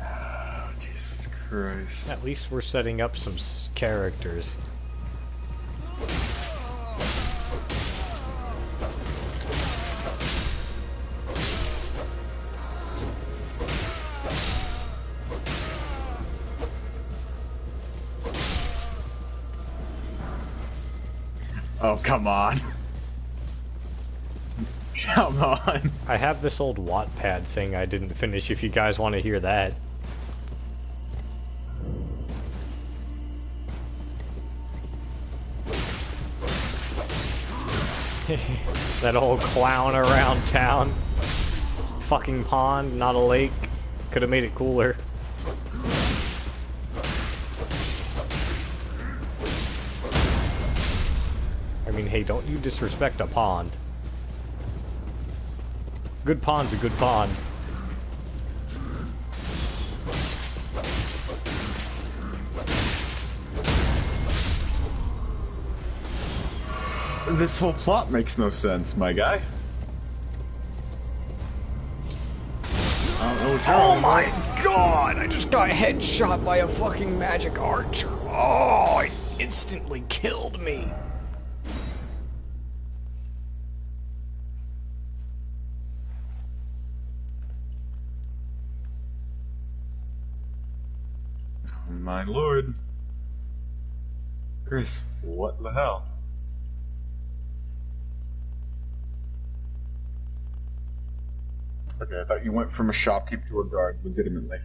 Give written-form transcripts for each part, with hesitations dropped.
Oh, Jesus Christ. At least we're setting up some characters. Oh, come on. Come on. I have this old Wattpad thing I didn't finish if you guys want to hear that. That old clown around town. Fucking pond, not a lake. Could have made it cooler. I mean, hey, don't you disrespect a pond. Good pond's a good pond. This whole plot makes no sense, my guy. I don't know what you're Oh on my about. god! I just got headshot by a fucking magic archer. Oh, it instantly killed me. My lord. Chris, what the hell? Okay, I thought you went from a shopkeep to a guard, legitimately.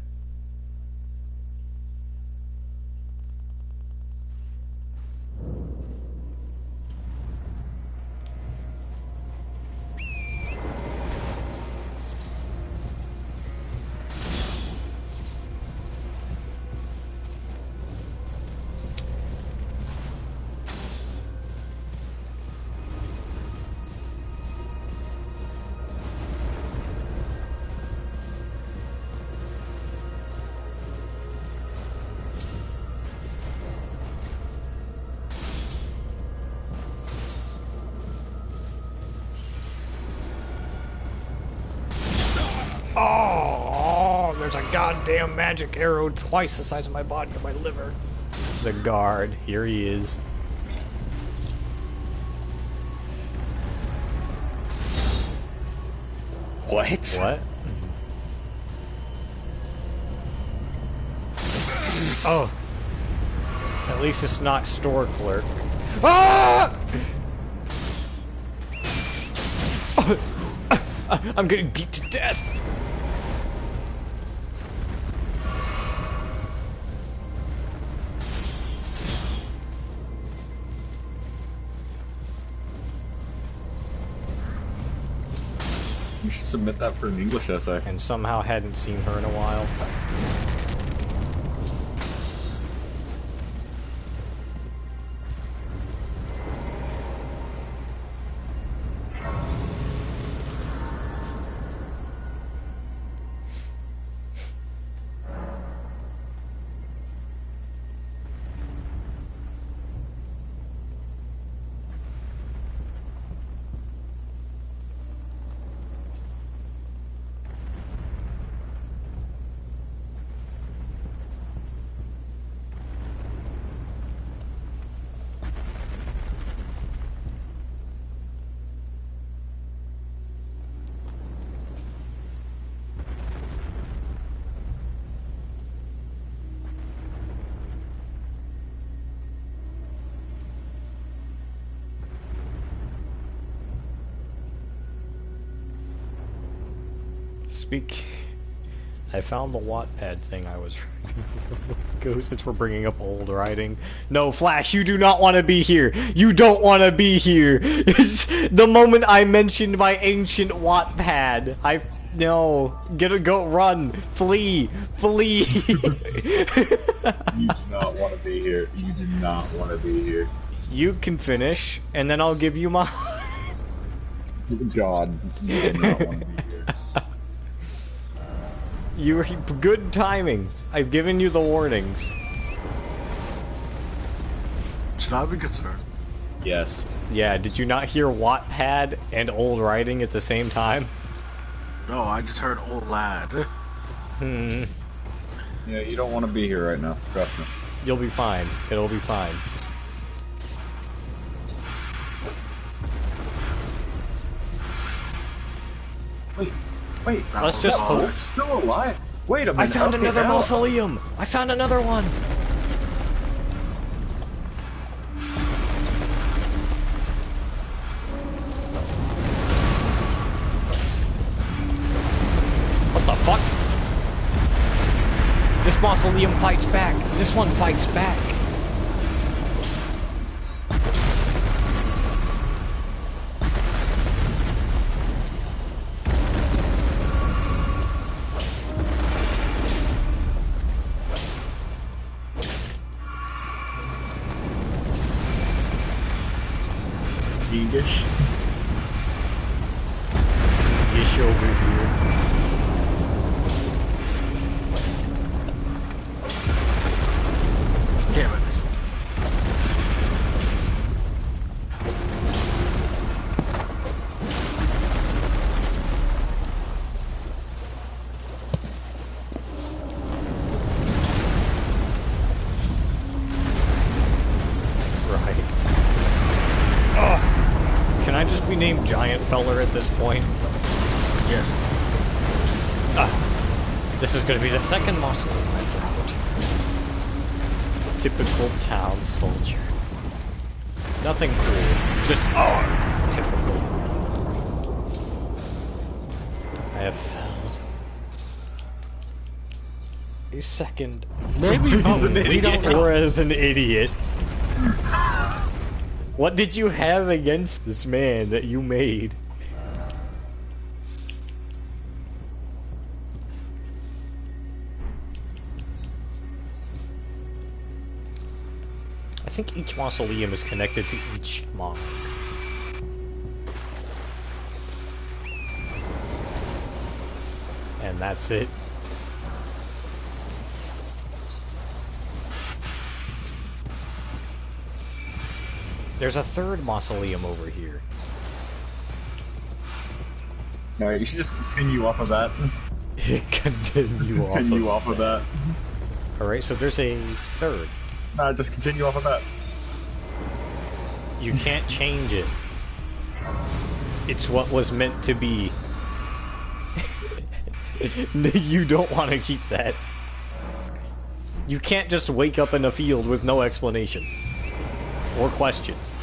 Oh, there's a goddamn magic arrow twice the size of my body to my liver. The guard, here he is. What? What? Oh. At least it's not store clerk. Ah! I'm getting beat to death. You should submit that for an English essay. And somehow hadn't seen her in a while. I found the Wattpad thing I was go since we're bringing up old writing. No, Flash, you do not want to be here. You don't want to be here. It's the moment I mentioned my ancient Wattpad. No, run, flee. You do not want to be here. You do not want to be here. You can finish, and then I'll give you my. God, you do not want to be here. You good timing. I've given you the warnings. Should I be concerned? Yes. Yeah, did you not hear Wattpad and old writing at the same time? No, I just heard old lad. Hmm. Yeah, you don't want to be here right now. Trust me. You'll be fine. It'll be fine. Wait. Let's just hope. I'm still alive. Wait a minute. I found okay, another now- mausoleum! I found another one! What the fuck? This mausoleum fights back. This one fights back. English. Ish over here. Damn it. Right. Ugh. Can I just be named Giant Feller at this point? Yes. This is gonna be the second mausoleum I found. Typical town soldier. Nothing cool, just typical. I have found a second. Maybe He's an we idiot. don't know. Or as an idiot. What did you have against this man that you made? I think each mausoleum is connected to each monk. And that's it. There's a third mausoleum over here. No, you should just continue off of that. Just Continue off of that. Alright, so there's a third. Nah, just continue off of that. You can't change it. It's what was meant to be. You don't want to keep that. You can't just wake up in a field with no explanation. Or questions.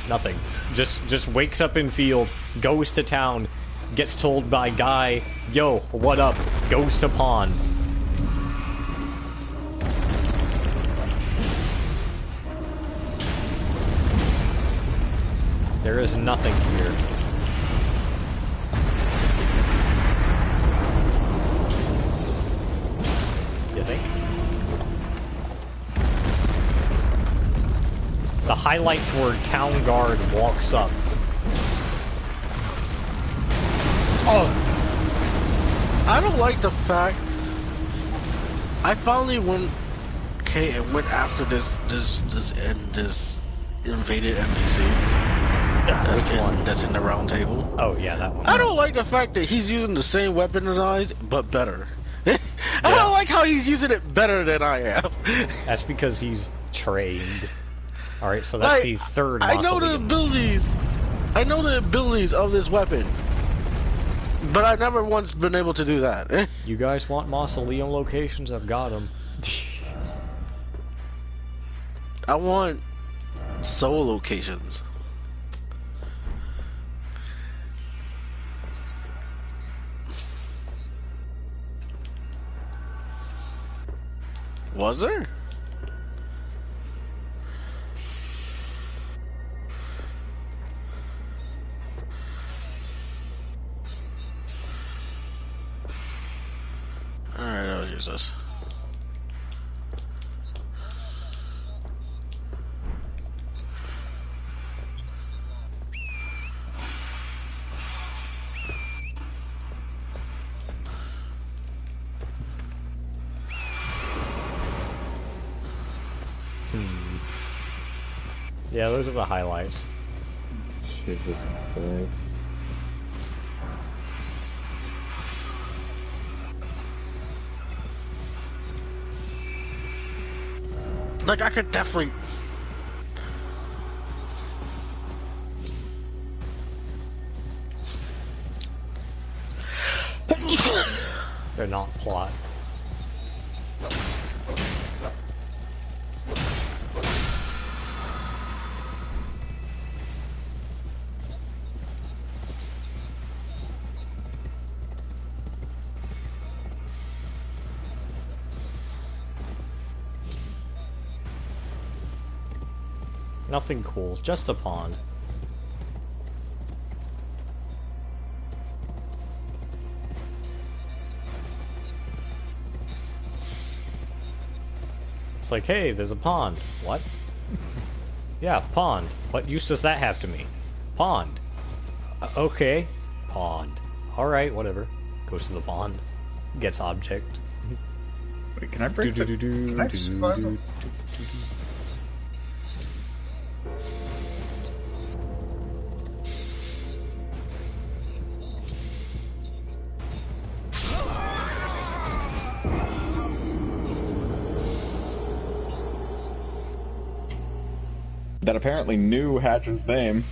Nothing. Just wakes up in field, goes to town, gets told by guy, yo, what up? Goes to pond. There is nothing here. You think? The highlights were town guard walks up. Oh, I don't like the fact I finally went after this invaded NPC. That's in the round table. Oh yeah, that one. I don't like the fact that he's using the same weapon as I, but better. I don't like how he's using it better than I am. That's because he's trained. Alright, so that's the third I know the mausoleum. abilities. I know the abilities of this weapon. But I've never once been able to do that. You guys want mausoleum locations? I've got them. I want soul locations. Was there? Alright, I'll use this. Yeah, those are the highlights. Jesus Christ. Like, I could definitely... They're not plot. Nothing cool, just a pond. It's like, hey, there's a pond. What? Yeah, pond. What use does that have to me? Pond. Okay. Pond. Alright, whatever. Goes to the pond. Gets object. Wait, can I break the... Can I survive? That apparently knew Hatcher's name.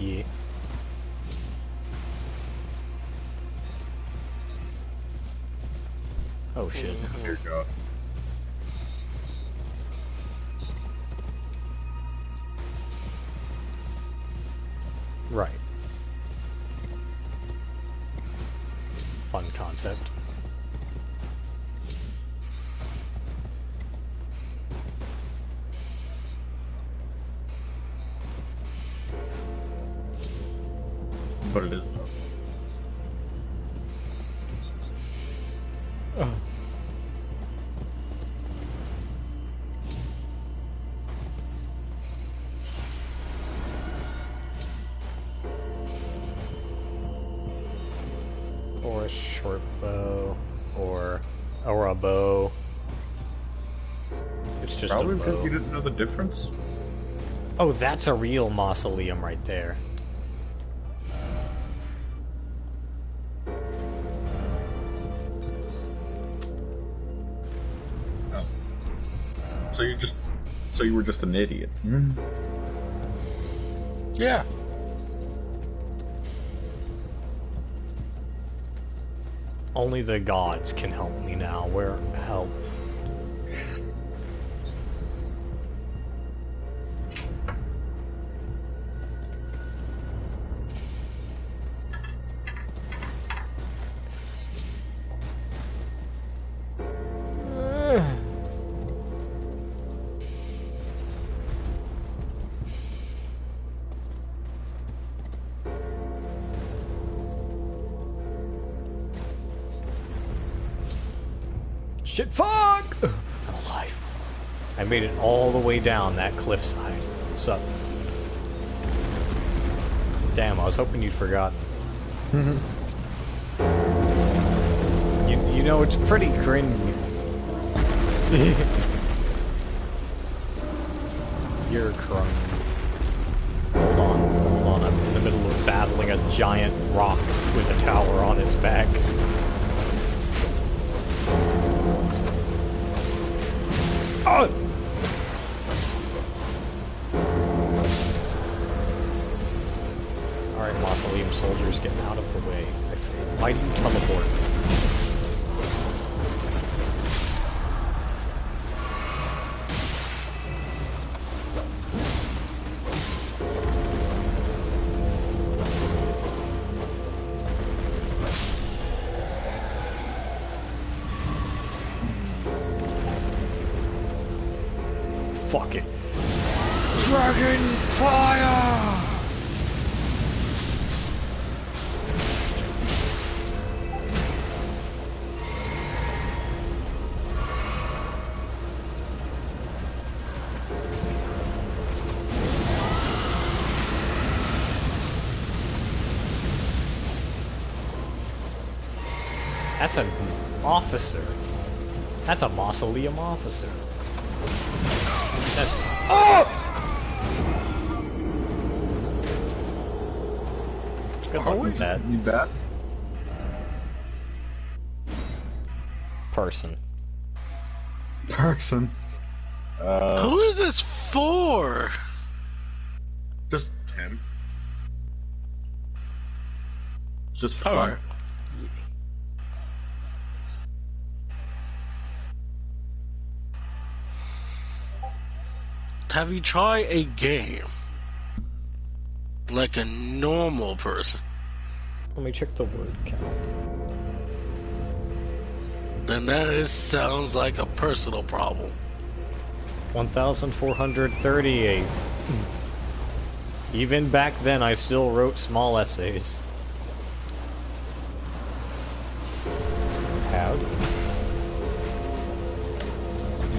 Yeah. Oh shit. Dear God. Right. Fun concept. But it is. Or a short bow, or a bow. It's just Probably a because bow. you didn't know the difference. Oh, that's a real mausoleum right there. Oh. So you were just an idiot. Yeah. Only the gods can help me now. Where help? Shit, fuck! I'm alive. I made it all the way down that cliffside. Sup? Damn, I was hoping you'd forgotten. You know, it's pretty cringy. You're crying. Hold on. I'm in the middle of battling a giant rock with a tower on its back. Oh! Alright, mausoleum soldiers, get out of the way. Why do you teleport? Fuck it. Dragon fire! That's an officer. That's a mausoleum officer. That's... Oh! Good luck with that. You bet. Person. Person. Who is this for? Just him. It's just fun. Alright. Have you tried a game like a normal person? Let me check the word count. Then sounds like a personal problem. 1,438. Even back then, I still wrote small essays. Howdy.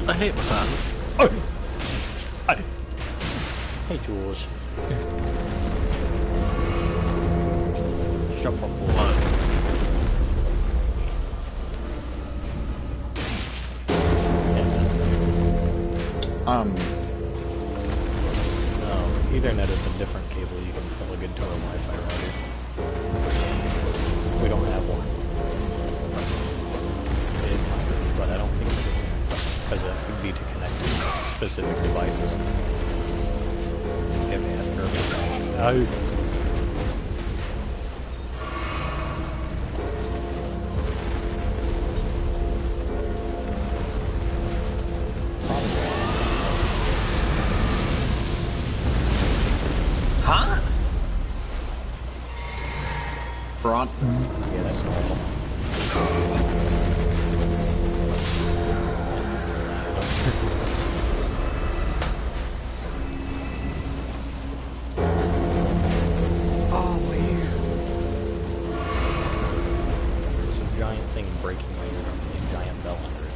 I hate my family. Hey, Jules. Shut up, boy. What? No, Ethernet is a different cable you can plug into a Wi-Fi router. We don't have one. But I don't think it's a thing, because it could be to connect to specific devices. You have to ask her about that. Huh? Front. Yeah, that's normal. Oh, man. There's a giant thing breaking my ear, a giant bell under it.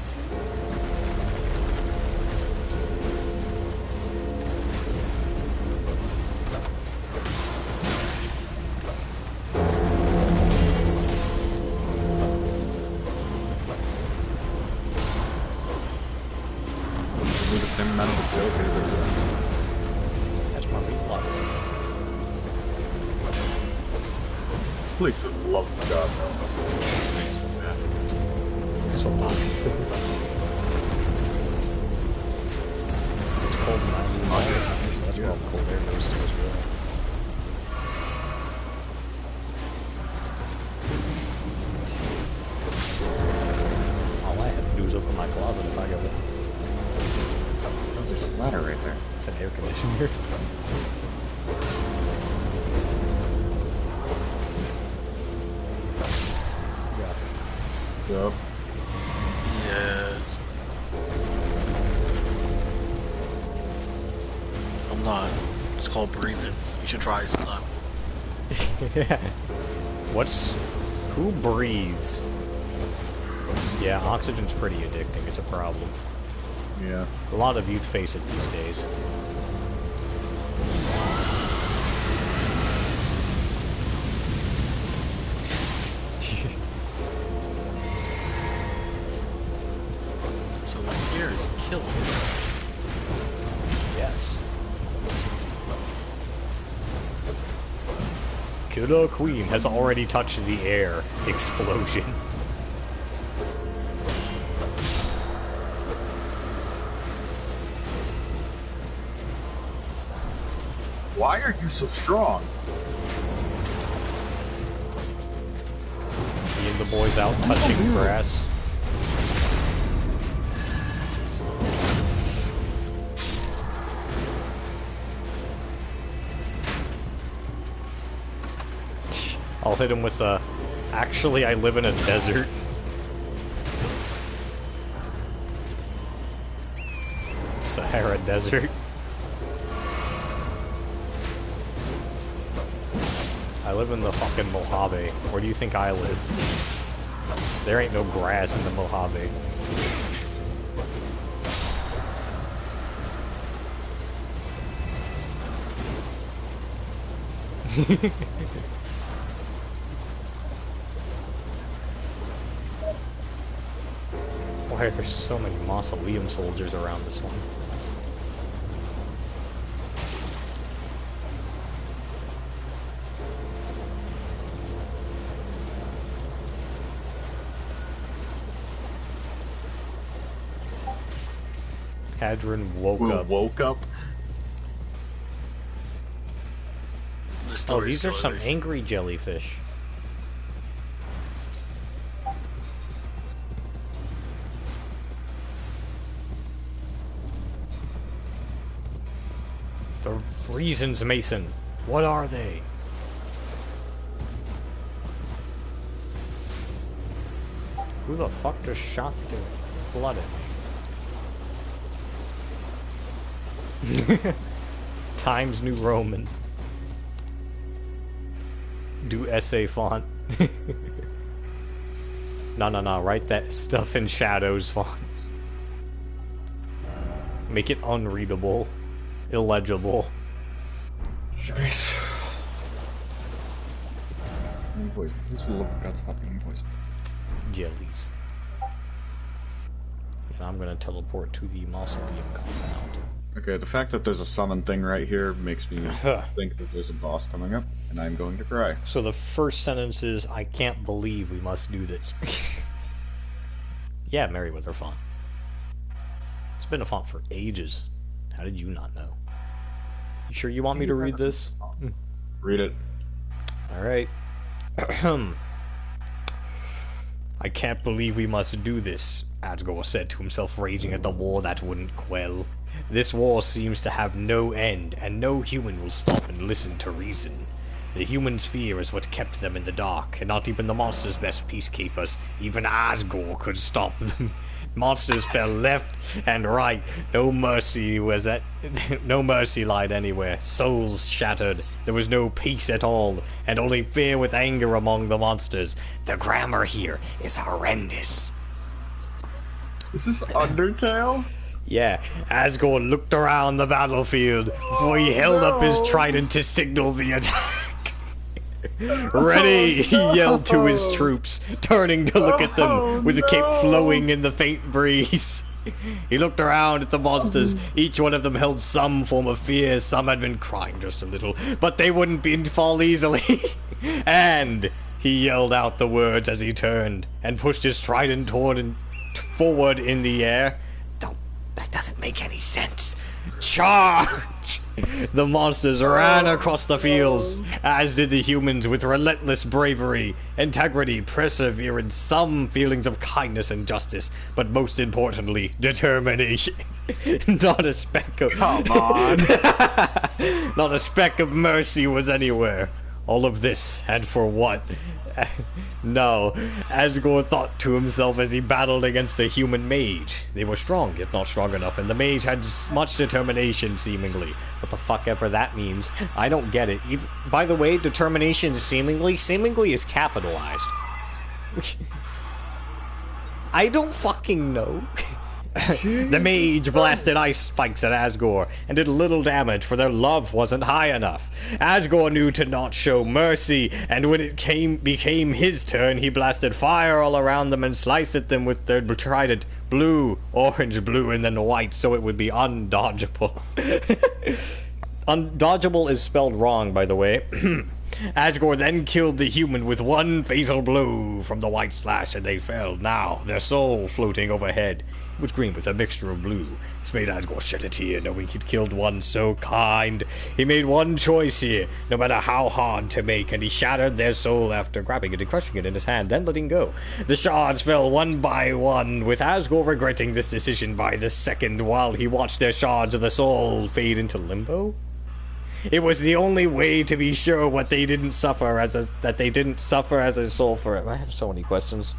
Do the same amount of the joke. That's my meat locker. Please, for the love of God, no. That's what Bobby said. It's cold in my room, so that's where all the cold air goes to as well. All I have to do is open my closet if I go there. Oh, there's a ladder right there. It's an air conditioner. Yep. Yes. I'm not. It's called breathing. You should try it sometime. Yeah. Who breathes? Yeah, oxygen's pretty addicting. It's a problem. Yeah. A lot of youth face it these days. So my ear is killing me. Yes. Killer Queen has already touched the air. Explosion. Why are you so strong? Me and the boys out touching grass. I'll hit him with a... Actually, I live in a desert. Sahara Desert. I live in the fucking Mojave. Where do you think I live? There ain't no grass in the Mojave. Why are there so many mausoleum soldiers around this one? Hadron woke up. Oh, these are some angry jellyfish. The reasons, Mason. What are they? Who the fuck just shot the blood at me? Times New Roman. Do essay font. No, write that stuff in shadows font. Make it unreadable. Illegible. Jeez. This will love God stop being poisoned. Jellies. And I'm gonna teleport to the mausoleum compound. Okay, the fact that there's a summon thing right here makes me think that there's a boss coming up, and I'm going to cry. So the first sentence is, I can't believe we must do this. Yeah, Merryweather font. It's been a font for ages. How did you not know? You sure you want me to read this? Read it. Alright. I can't believe we must do this, Asgore said to himself, raging at the war that wouldn't quell. This war seems to have no end, and no human will stop and listen to reason. The humans' fear is what kept them in the dark, and not even the monsters' best peacekeepers, even Asgore, could stop them. Monsters fell left and right. No mercy lied anywhere. Souls shattered. There was no peace at all, and only fear with anger among the monsters. The grammar here is horrendous. Is this Undertale? Yeah, Asgore looked around the battlefield before he held up his trident to signal the attack. Ready, he yelled to his troops, turning to look at them with the cape flowing in the faint breeze. He looked around at the monsters. Each one of them held some form of fear. Some had been crying just a little, but they wouldn't fall easily. And he yelled out the words as he turned and pushed his trident forward in the air. That doesn't make any sense. Charge! The monsters ran across the fields, as did the humans, with relentless bravery, integrity, perseverance, some feelings of kindness and justice, but most importantly, determination. Not a speck of... Come on! Not a speck of mercy was anywhere. All of this, and for what? No, Asgore thought to himself as he battled against a human mage. They were strong, yet not strong enough, and the mage had much determination, seemingly. What the fuck ever that means. I don't get it. By the way, determination seemingly is capitalized. I don't fucking know. The mage blasted ice spikes at Asgore, and did little damage, for their love wasn't high enough. Asgore knew to not show mercy, and when it became his turn, he blasted fire all around them and sliced at them with their trident. Blue, orange, blue, and then white, so it would be undodgeable. Undodgeable is spelled wrong, by the way. Asgore then killed the human with one fatal blow from the white slash, and they fell. Now, their soul floating overhead. It was green with a mixture of blue. This made Asgore shed a tear, knowing he'd killed one so kind. He made one choice here, no matter how hard to make, and he shattered their soul after grabbing it and crushing it in his hand, then letting go. The shards fell one by one, with Asgore regretting this decision by the second, while he watched their shards of the soul fade into limbo. It was the only way to be sure that they didn't suffer as a soul for it. I have so many questions.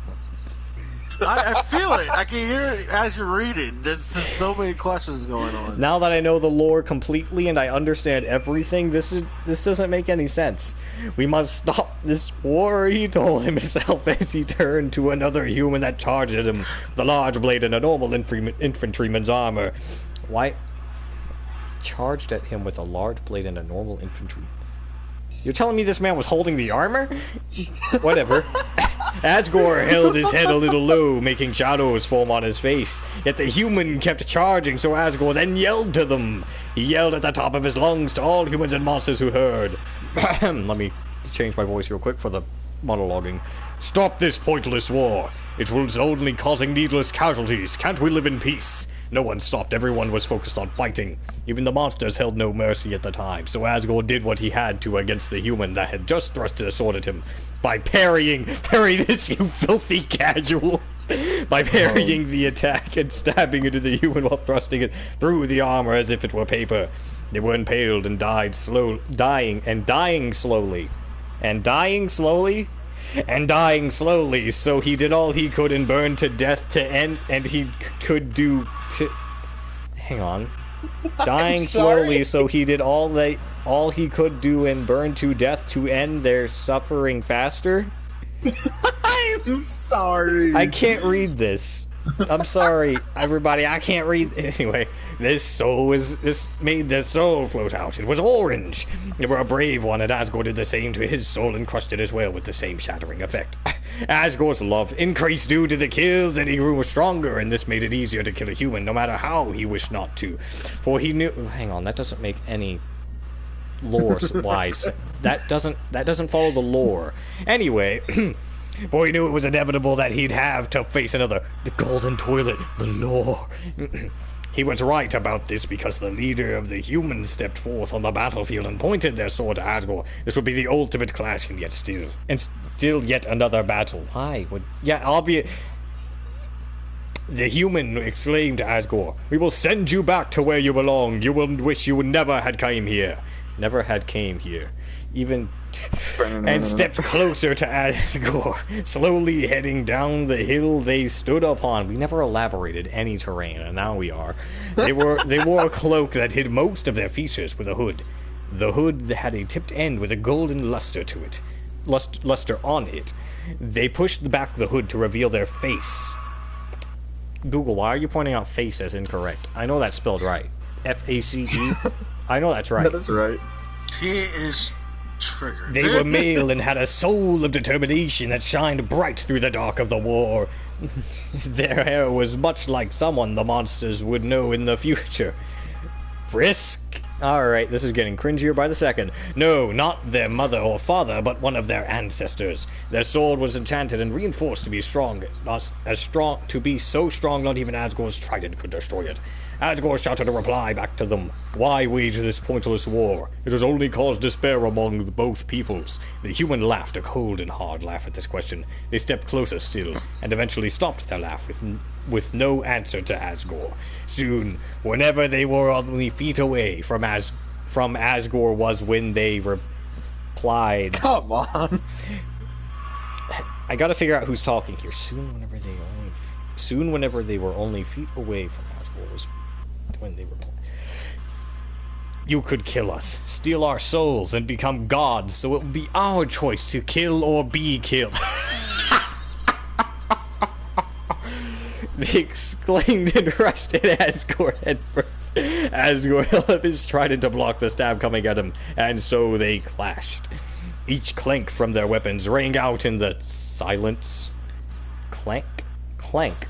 I feel it. I can hear it as you're reading. There's just so many questions going on. Now that I know the lore completely and I understand everything, this doesn't make any sense. We must stop this war, he told himself as he turned to another human that charged at him with a large blade and a normal infantryman's armor. Why? Charged at him with a large blade and a normal infantry. You're telling me this man was holding the armor? Whatever. Asgore held his head a little low, making shadows form on his face. Yet the human kept charging, so Asgore then yelled to them. He yelled at the top of his lungs to all humans and monsters who heard. Let me change my voice real quick for the monologuing. Stop this pointless war. It was only causing needless casualties. Can't we live in peace? No one stopped. Everyone was focused on fighting. Even the monsters held no mercy at the time, so Asgore did what he had to against the human that had just thrust a sword at him. By parry this, you filthy casual! By parrying the attack and stabbing into the human while thrusting it through the armor as if it were paper. They were impaled and dying slowly. So he did all he could and burned to death to end, and he could do to... Hang on. Dying slowly, so he did all he could do and burned to death to end their suffering faster? I'm sorry. I can't read this. I'm sorry, everybody, I can't read... Anyway, this made the soul float out. It was orange. They were a brave one, and Asgore did the same to his soul and crushed it as well with the same shattering effect. Asgore's love increased due to the kills, and he grew stronger, and this made it easier to kill a human, no matter how he wished not to. For he knew... Hang on, that doesn't make any... lore-wise. That doesn't follow the lore. Anyway... For he knew it was inevitable that he'd have to face another. The golden toilet, the lore. He was right about this because the leader of the humans stepped forth on the battlefield and pointed their sword to Asgore. This would be the ultimate clash, and still yet another battle. Why would... Yeah, obvious... The human exclaimed to Asgore, "We will send you back to where you belong. You will wish you never had came here." Never had came here. Even... and stepped closer to Asgore, slowly heading down the hill they stood upon. We never elaborated any terrain, and now we are. They wore a cloak that hid most of their features with a hood. The hood had a tipped end with a golden luster to it. Luster on it. They pushed back the hood to reveal their face. Google, why are you pointing out face as incorrect? I know that's spelled right. F-A-C-E? I know that's right. That is right. He is... triggered. They were male and had a soul of determination that shined bright through the dark of the war. Their hair was much like someone the monsters would know in the future. Frisk? Alright, this is getting cringier by the second. No, not their mother or father, but one of their ancestors. Their sword was enchanted and reinforced to be strong, to be so strong not even Asgore's trident could destroy it. Asgore shouted a reply back to them. Why wage this pointless war? It has only caused despair among both peoples. The human laughed, a cold and hard laugh at this question. They stepped closer still, and eventually stopped their laugh with no answer to Asgore. Soon, whenever they were only feet away from Asgore was when they replied. Come on. I gotta figure out who's talking here. Soon, whenever they were only feet away from Asgore was when they replied. You could kill us, steal our souls, and become gods, so it would be our choice to kill or be killed. They exclaimed and rushed at Asgore head first. Asgore held up his trident to block the stab coming at him, and so they clashed. Each clank from their weapons rang out in the silence. Clank, clank.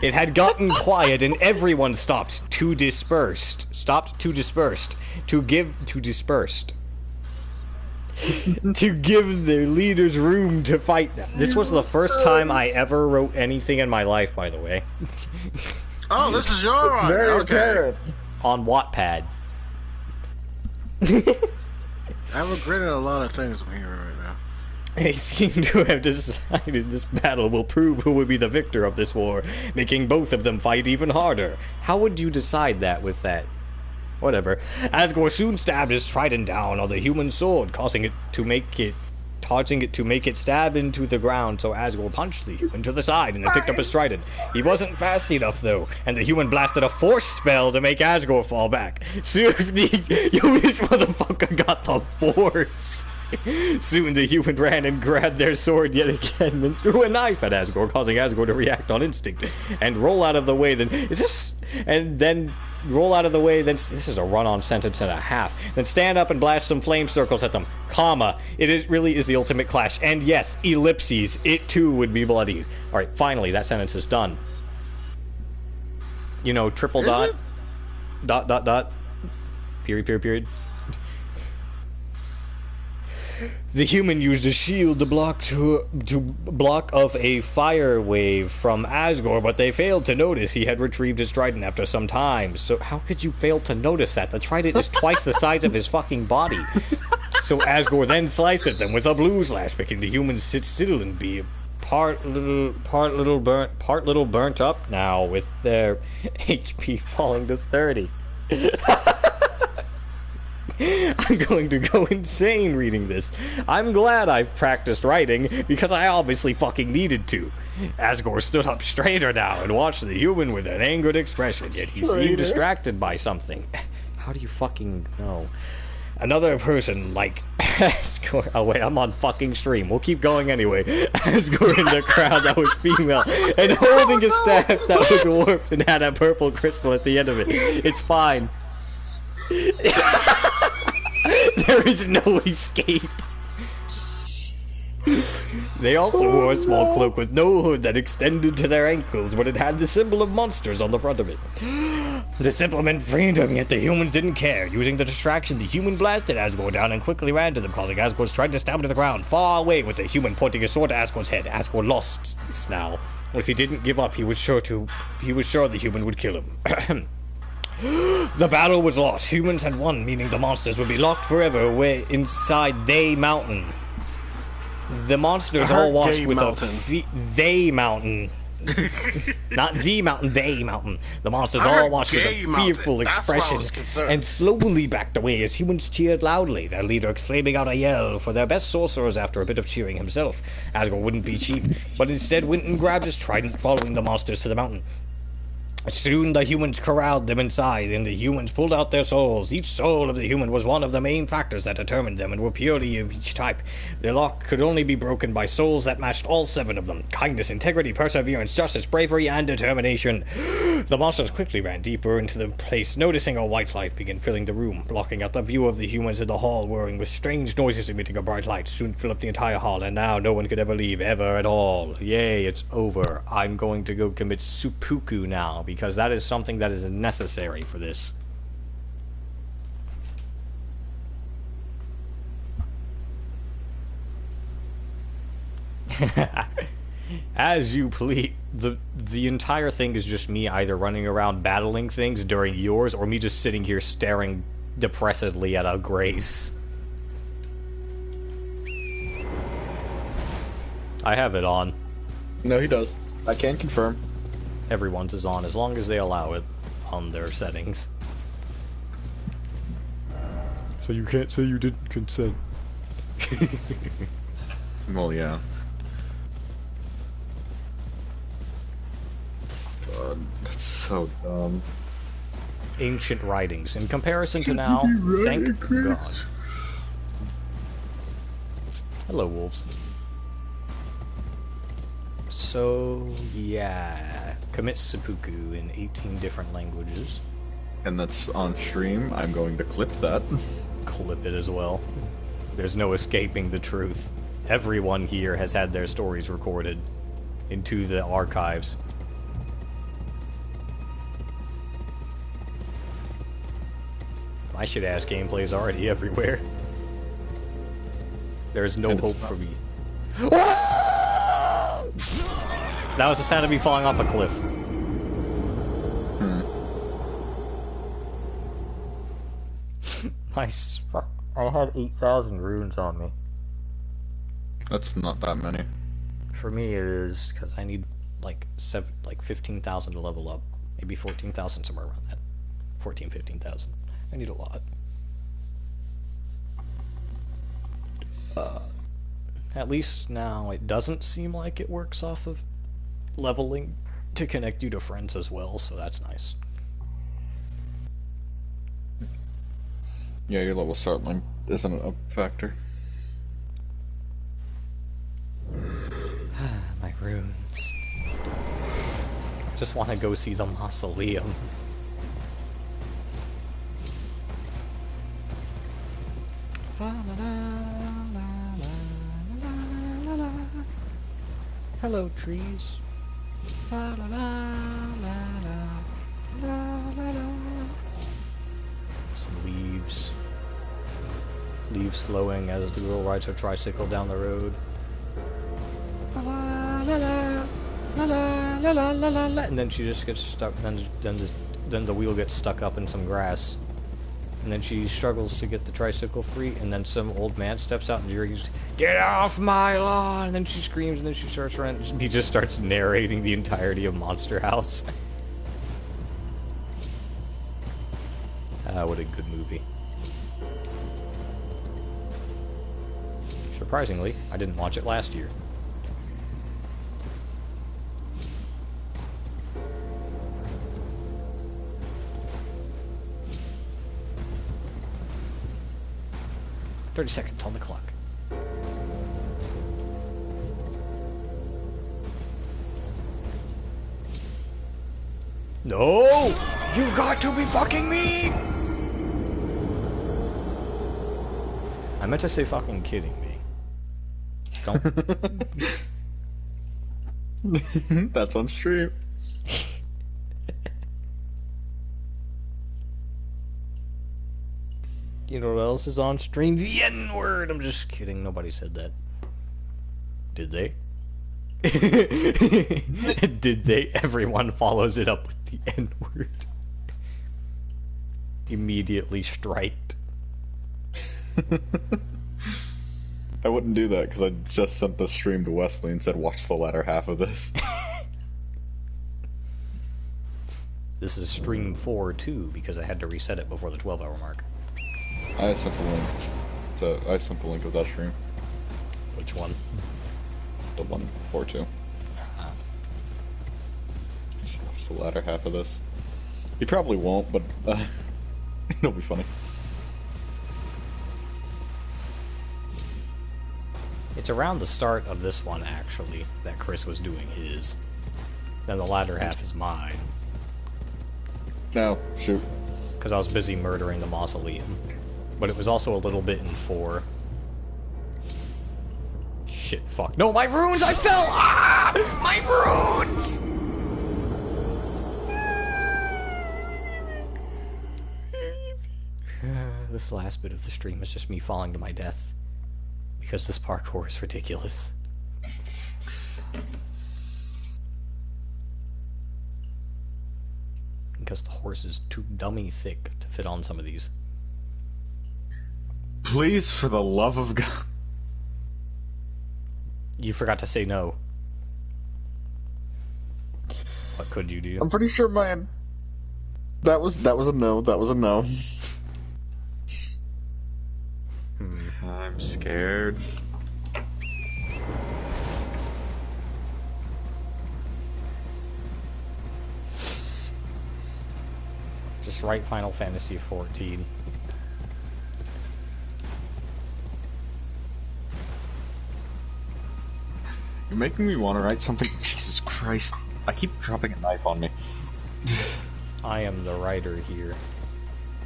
It had gotten quiet, and everyone stopped to disperse. To give their leaders room to fight. This was the first time I ever wrote anything in my life, by the way. Oh, this is your one. Very Okay. good. On Wattpad. I've regretted a lot of things I'm hearing right now. They seem to have decided this battle will prove who will be the victor of this war, making both of them fight even harder. How would you decide that with that? Whatever. Asgore soon stabbed his trident down on the human sword, causing it to make it stab into the ground, so Asgore punched the human to the side and then picked up his trident. He wasn't fast enough, though, and the human blasted a force spell to make Asgore fall back. Soon, this motherfucker got the force. Soon the human ran and grabbed their sword yet again, then threw a knife at Asgore, causing Asgore to react on instinct and roll out of the way. Then roll out of the way. Then this is a run-on sentence and a half. Then stand up and blast some flame circles at them. Comma. Really is the ultimate clash. And yes, ellipses. It too would be bloodied. All right, finally, that sentence is done. You know, triple dot, dot dot dot, period period period. The human used a shield to block off a fire wave from Asgore, but they failed to notice he had retrieved his trident after some time. So how could you fail to notice that? The trident is twice the size of his fucking body. So Asgore then slices them with a blue slash, making the humans sit still and be part little burnt up now, with their HP falling to 30. I'm going to go insane reading this. I'm glad I've practiced writing, because I obviously fucking needed to. Asgore stood up straighter now and watched the human with an angered expression, yet he seemed distracted by something. How do you fucking know? Another person like Asgore. Oh wait, I'm on fucking stream. We'll keep going anyway. Asgore in the crowd that was female and holding a staff that was warped and had a purple crystal at the end of it. It's fine. There is no escape. They also wore a small cloak with no hood that extended to their ankles, but it had the symbol of monsters on the front of it. The simplemen freed him, yet the humans didn't care. Using the distraction, the human blasted Asgore down and quickly ran to them, causing Asgore tried to stab him to the ground, far away, with the human pointing his sword to Asgore's head. Asgore lost this now. If he didn't give up, he was sure the human would kill him. The battle was lost. Humans had won, meaning the monsters would be locked forever away inside they mountain. The monsters all watched with they mountain. Not the mountain, they mountain. The monsters all watched with a fearful expression and slowly backed away as humans cheered loudly, their leader exclaiming out a yell for their best sorcerers after a bit of cheering himself. Asgore wouldn't be cheap, but instead went and grabbed his trident, following the monsters to the mountain. Soon the humans corralled them inside, and the humans pulled out their souls. Each soul of the human was one of the main factors that determined them, and were purely of each type. Their lock could only be broken by souls that matched all 7 of them: kindness, integrity, perseverance, justice, bravery, and determination. The monsters quickly ran deeper into the place, noticing a white light begin filling the room, blocking out the view of the humans in the hall, whirring with strange noises emitting a bright light. Soon filled up the entire hall, and now no one could ever leave, ever at all. Yay, it's over. I'm going to go commit seppuku now, because that is something that is necessary for this. As you please. The entire thing is just me either running around battling things during yours, or me just sitting here staring depressedly at a grace. I have it on. No, he does. I can confirm. Everyone's is on, as long as they allow it on their settings. So you can't say you didn't consent. Well, yeah. God, that's so dumb. Ancient writings. In comparison to now, thank God. Hello, wolves. So, yeah. Commit seppuku in 18 different languages. And that's on stream. I'm going to clip that. Clip it as well. There's no escaping the truth. Everyone here has had their stories recorded into the archives. My shit-ass gameplay is already everywhere. There's no hope for me. That was the sound of me falling off a cliff. I had 8,000 runes on me. That's not that many. For me it is, because I need like 15,000 to level up. Maybe 14,000, somewhere around that. 14, 15,000. I need a lot. At least now it doesn't seem like it works off of leveling to connect you to friends as well, so that's nice. Yeah, your level start length isn't a factor. Just want to go see the mausoleum. Hello, trees. La la la la la la la la. Some leaves. Leaves flowing as the girl rides her tricycle down the road. La la la la la la la la la la. And then she just gets stuck. Then the wheel gets stuck up in some grass. And then she struggles to get the tricycle free, and then some old man steps out and screams, "Get off my lawn!" And then she screams, and then she starts running. He just starts narrating the entirety of Monster House. What a good movie. Surprisingly, I didn't watch it last year. "30 seconds on the clock." No! You've got to be fucking me! I meant to say fucking kidding me. Don't. That's on stream. You know what else is on stream? The N-word! I'm just kidding. Nobody said that. Did they? Did they? Everyone follows it up with the N-word. Immediately striked. I wouldn't do that because I just sent the stream to Wesley and said, watch the latter half of this. This is stream 4 too, because I had to reset it before the 12-hour mark. I sent the link. So I sent the link of that stream. Which one? The one before too. Just watch the latter half of this. He probably won't, but it'll be funny. It's around the start of this one, actually, that Chris was doing his. Then the latter half is mine. No, shoot. Because I was busy murdering the mausoleum. But it was also a little bit in 4. Shit, fuck. No, my runes! I fell! Ah! My runes! This last bit of the stream is just me falling to my death. Because this parkour is ridiculous. Because the horse is too dummy thick to fit on some of these. Please, for the love of God. You forgot to say no. What could you do? I'm pretty sure that was a no. That was a no. I'm scared. Just write Final Fantasy 14. You're making me want to write something. Jesus Christ. I keep dropping a knife on me. I am the writer here.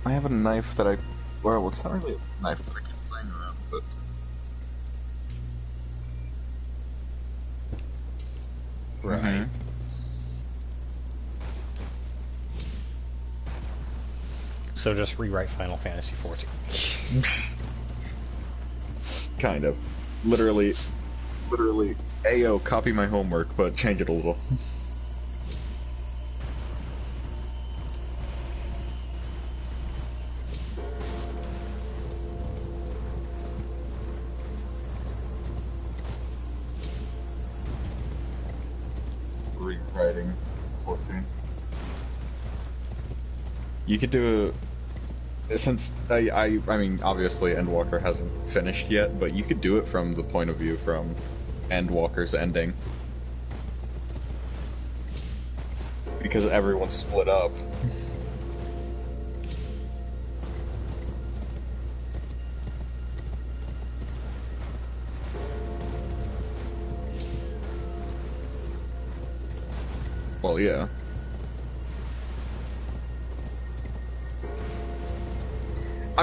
I have a knife that well, it's not really a knife, but I keep playing around with it. Right. Mm-hmm. So just rewrite Final Fantasy 14. Kind of. Literally, Ayo, copy my homework, but change it a little. Rewriting 14. You could do since I mean, obviously Endwalker hasn't finished yet, but you could do it from the point of view from Endwalker's ending. Because everyone's split up. Well, yeah.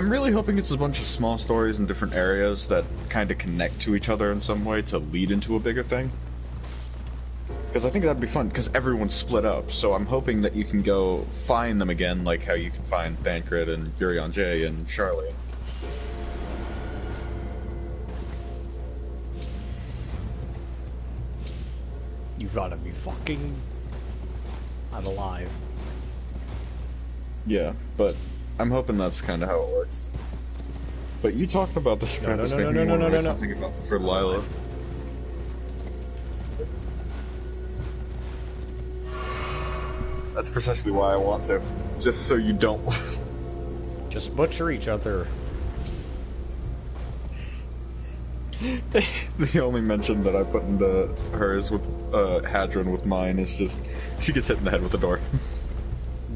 I'm really hoping it's a bunch of small stories in different areas that kind of connect to each other in some way to lead into a bigger thing. Because I think that'd be fun, because everyone's split up, so I'm hoping that you can go find them again, like how you can find Thancred and Yuri on J and Charlie. You gotta be fucking... I'm alive. Yeah, but I'm hoping that's kind of how it works. But you talking about this crap is making me want to write something about for Lila. That's precisely why I want to. Just so you don't... Just butcher each other. The only mention that I put into hers with Hadron with mine is just she gets hit in the head with a door.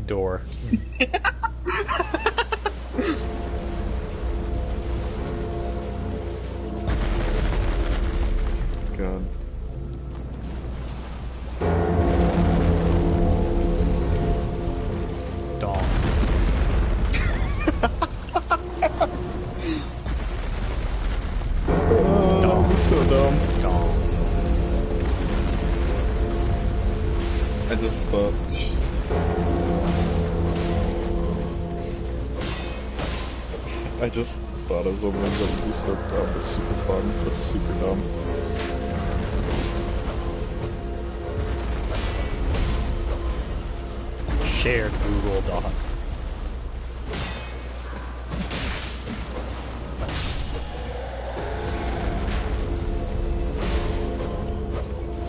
Door. God. Dong. That was so dumb. Dong. I just thought... I just thought of something that would be so dumb. It's super fun, but super dumb. Shared Google Doc.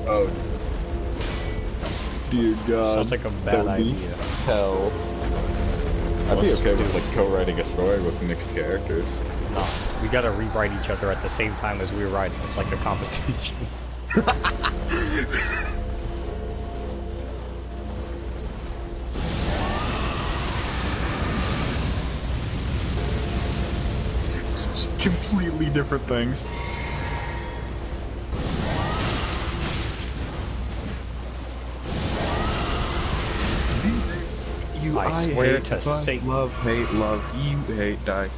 Oh. Dear God. Sounds like a that bad would be idea. hell. I'd be Let's okay do with, like, co-writing a story with mixed characters. Nah, we gotta rewrite each other at the same time as we're writing. It's like a competition. Just completely different things. I swear hate, to Satan. love, you hate, die.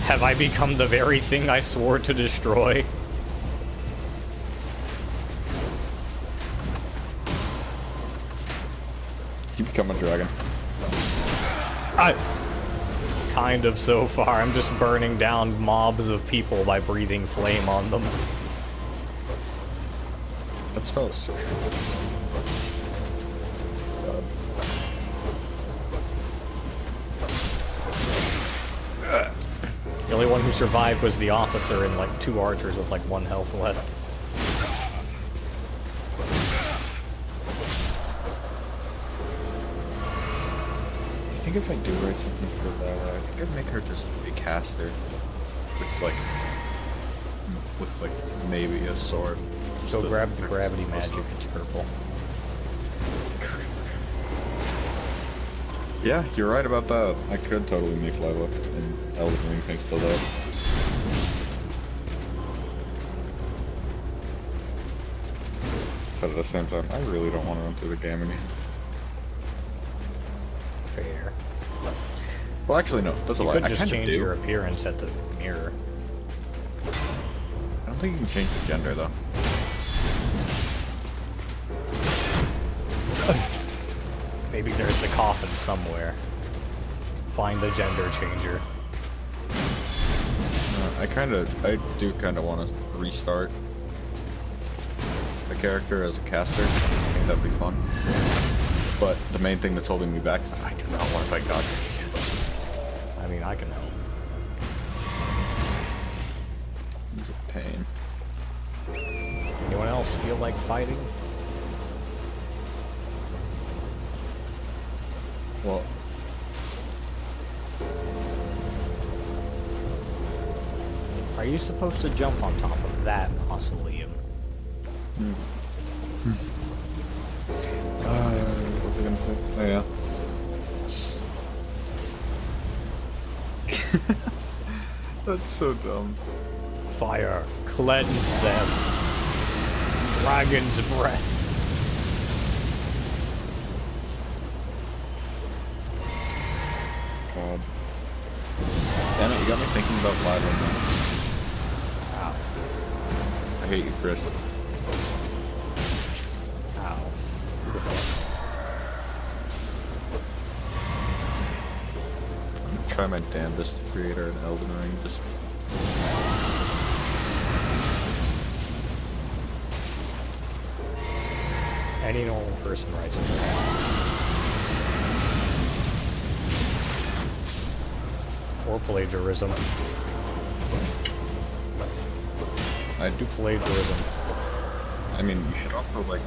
Have I become the very thing I swore to destroy? You become a dragon. Kind of so far. I'm just burning down mobs of people by breathing flame on them. That smells so true. The only one who survived was the officer and like 2 archers with like 1 health left. I think if I do write something for Lila, I think I'd make her just a caster with like maybe a sword. Go grab the gravity magic, it's purple. Yeah, you're right about that. I could totally make Lila and Elden Ring thanks to that. But at the same time, I really don't want to run through the game again. Fair. Well, actually, no. That's a You lie. could just I change do. your appearance at the mirror. I don't think you can change the gender, though. Maybe there's the coffin somewhere. Find the gender changer. I do kind of want to restart the character as a caster. I think that'd be fun. But the main thing that's holding me back is I do not want to fight Godric. I mean, I can help. He's a pain. Anyone else feel like fighting? Well, Are you supposed to jump on top of that mausoleum? what was I gonna say? Oh yeah. That's so dumb. Fire, cleanse them. Dragon's breath. Damn it, you got me thinking about Lively now. Ow. I hate you, Chris. Ow. I'm gonna try my damnedest to create an Elden Ring. Just Any normal person writes it. Or plagiarism. I do Plagiarism. I mean, you should also, like,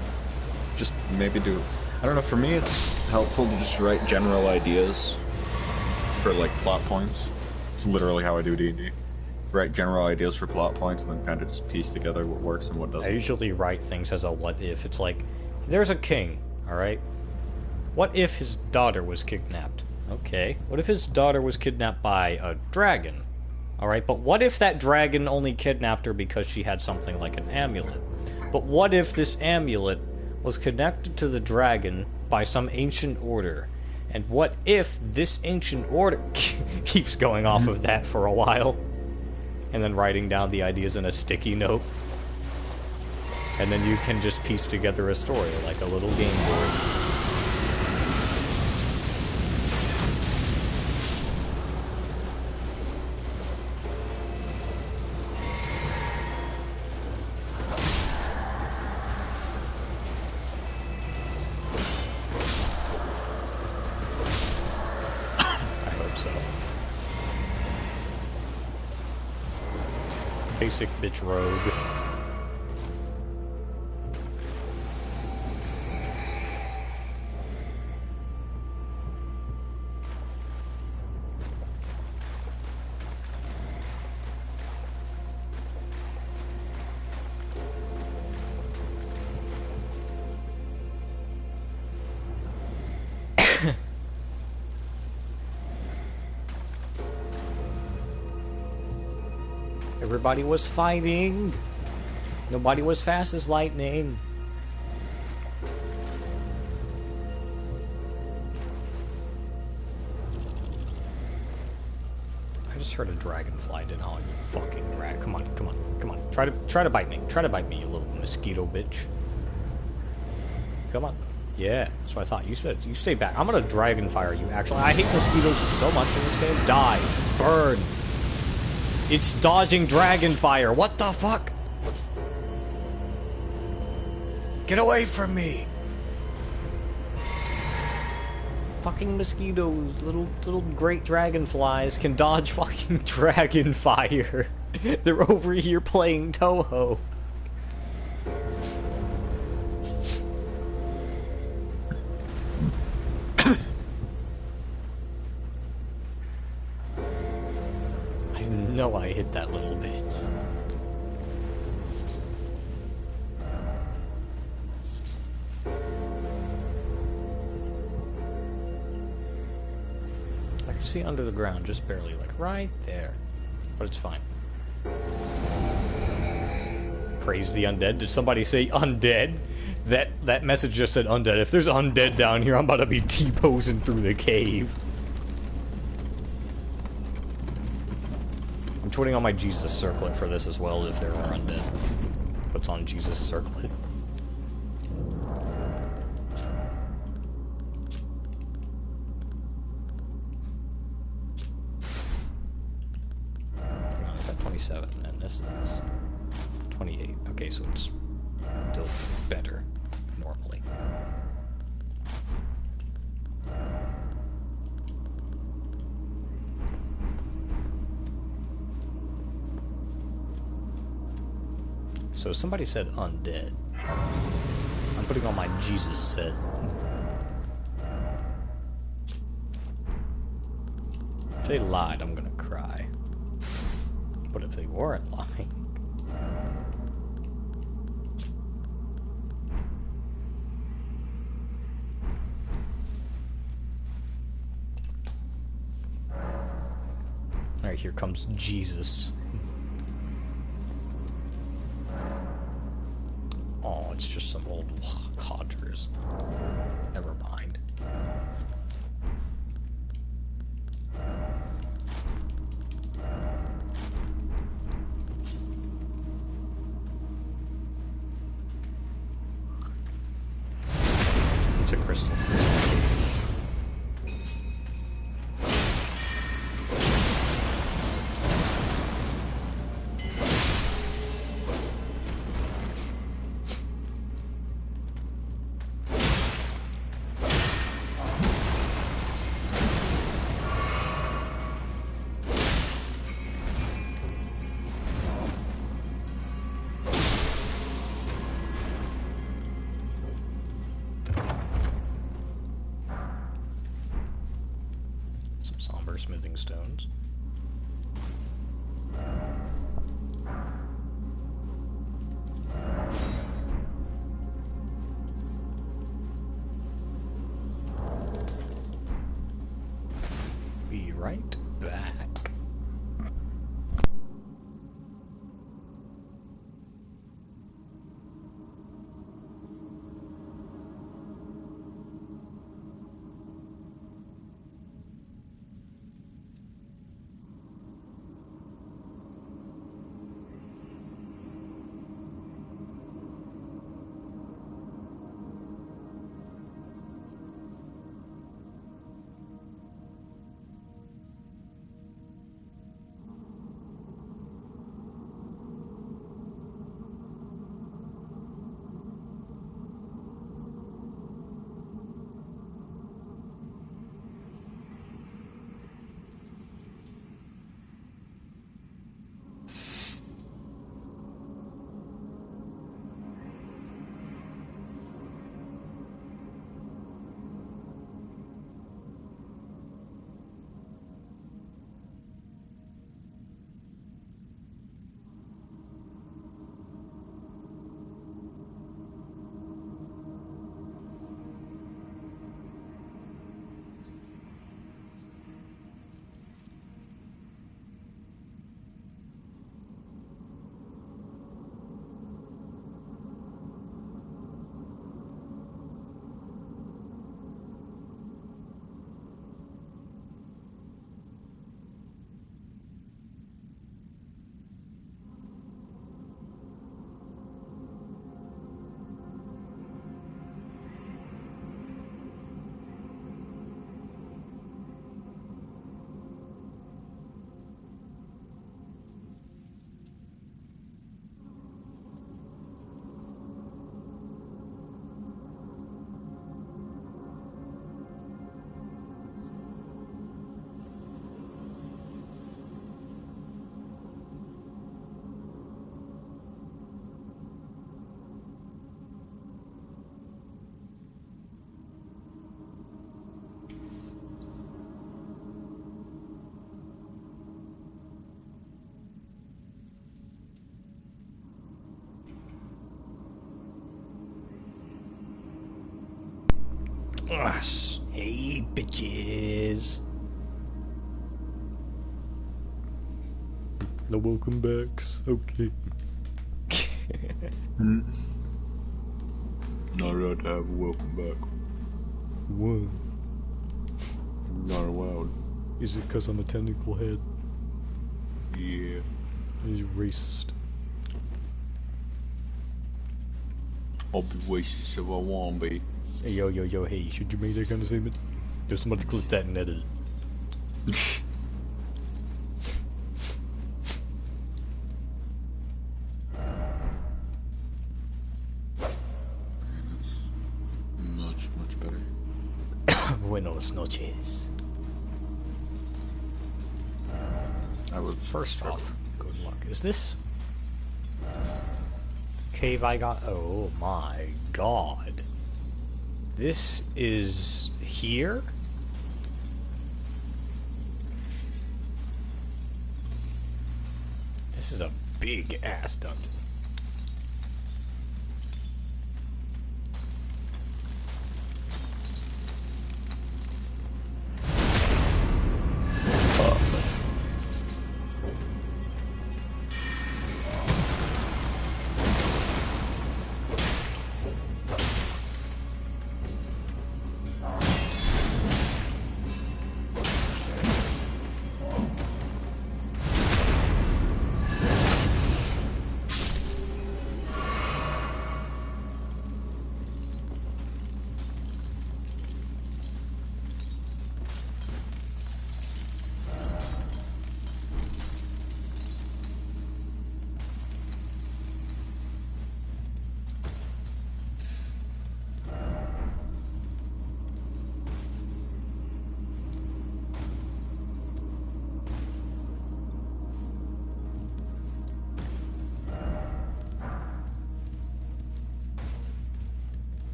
just maybe do... I don't know, for me it's helpful to just write general ideas for, like, plot points. It's literally how I do D&D. Write general ideas for plot points and then kind of just piece together what works and what doesn't. I usually write things as a what if. It's like, there's a king, alright? What if his daughter was kidnapped? Okay. What if his daughter was kidnapped by a dragon? Alright, but what if that dragon only kidnapped her because she had something like an amulet? But what if this amulet was connected to the dragon by some ancient order? And what if this ancient order keeps going off of that for a while? And then writing down the ideas in a sticky note. And then you can just piece together a story like a little game board. I hope so. Basic bitch rogue. Everybody was fighting. Nobody was fast as lightning. I just heard a dragonfly did all you fucking rat. Come on, come on, come on. Try to bite me. Try to bite me, you little mosquito bitch. Come on. Yeah, that's what I thought. You stay back. I'm gonna dragonfire you, actually. I hate mosquitoes so much in this game. Die. Burn. It's dodging dragon fire. What the fuck? Get away from me. Fucking mosquitoes, little great dragonflies can dodge fucking dragon fire. They're over here playing Toho. No, I hit that little bitch. I can see under the ground, just barely, like right there. But it's fine. Praise the undead. Did somebody say undead? That message just said undead. If there's undead down here, I'm about to be T-posing through the cave. I'm putting on my Jesus circlet for this as well, if there are undead. What's on Jesus circlet? No, it's at 27, and this is 28. Okay, so it's still better, normally. So somebody said undead. I'm putting on my Jesus set. If they lied, I'm gonna cry. But if they weren't lying... Alright, here comes Jesus. Oh, it's just some old codgers. Never mind. It's a crystal. Some somber smithing stones. Be right back. Us. Hey, bitches. No welcome backs. Okay. Not allowed to have a welcome back. What? Not allowed. Is it because I'm a tentacle head? Yeah. He's racist. I'll be racist if I want to be. Hey, yo, hey, should you make that kind of statement? Yo, somebody clip that and edit it. Much better. Buenos noches. I was First off, good luck. Is this cave I got? Oh my god. This is here? This is a big ass dungeon.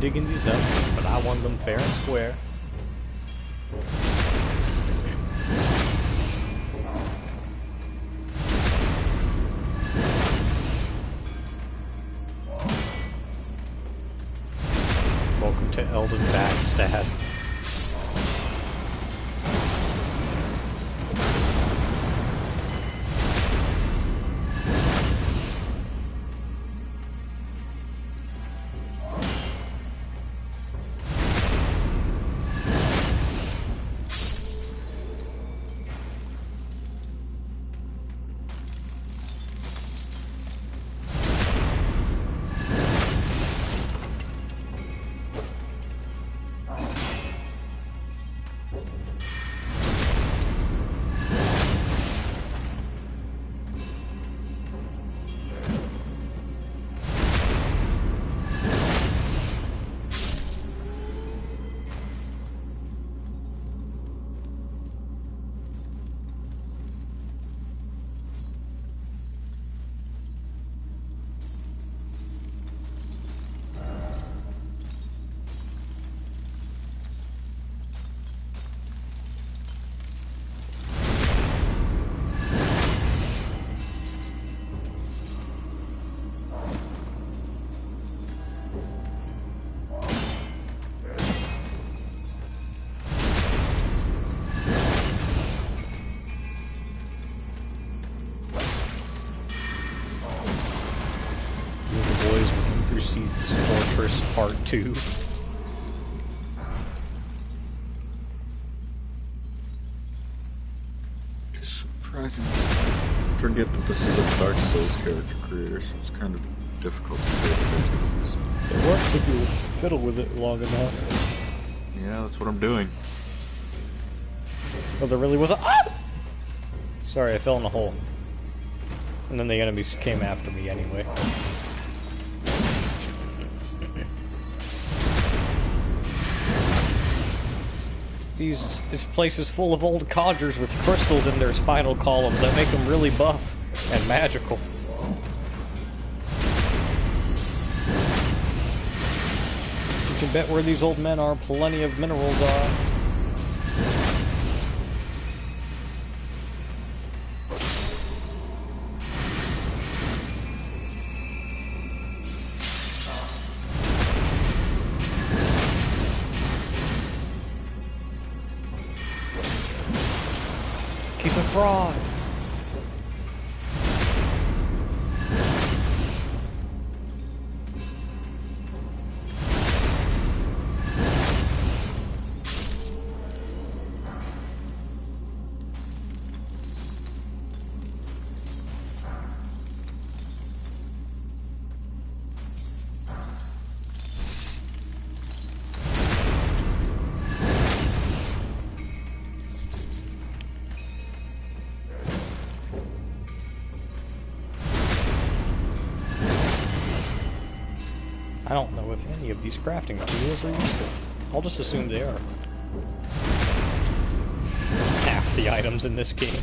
digging these up, but I want them fair and square. Welcome to Elden Backstab. Boys running through Seath's Fortress Part 2. Surprisingly. Forget that this is a Dark Souls character creator, so it's kind of difficult to pay attention. It works if you fiddle with it long enough. Yeah, that's what I'm doing. Oh, there really was a— ah! Sorry, I fell in a hole. And then the enemies came after me anyway. This place is full of old codgers with crystals in their spinal columns that make them really buff and magical. You can bet where these old men are, plenty of minerals are. He's a fraud. I don't know if any of these crafting materials are useful. I'll just assume they are. Half the items in this game.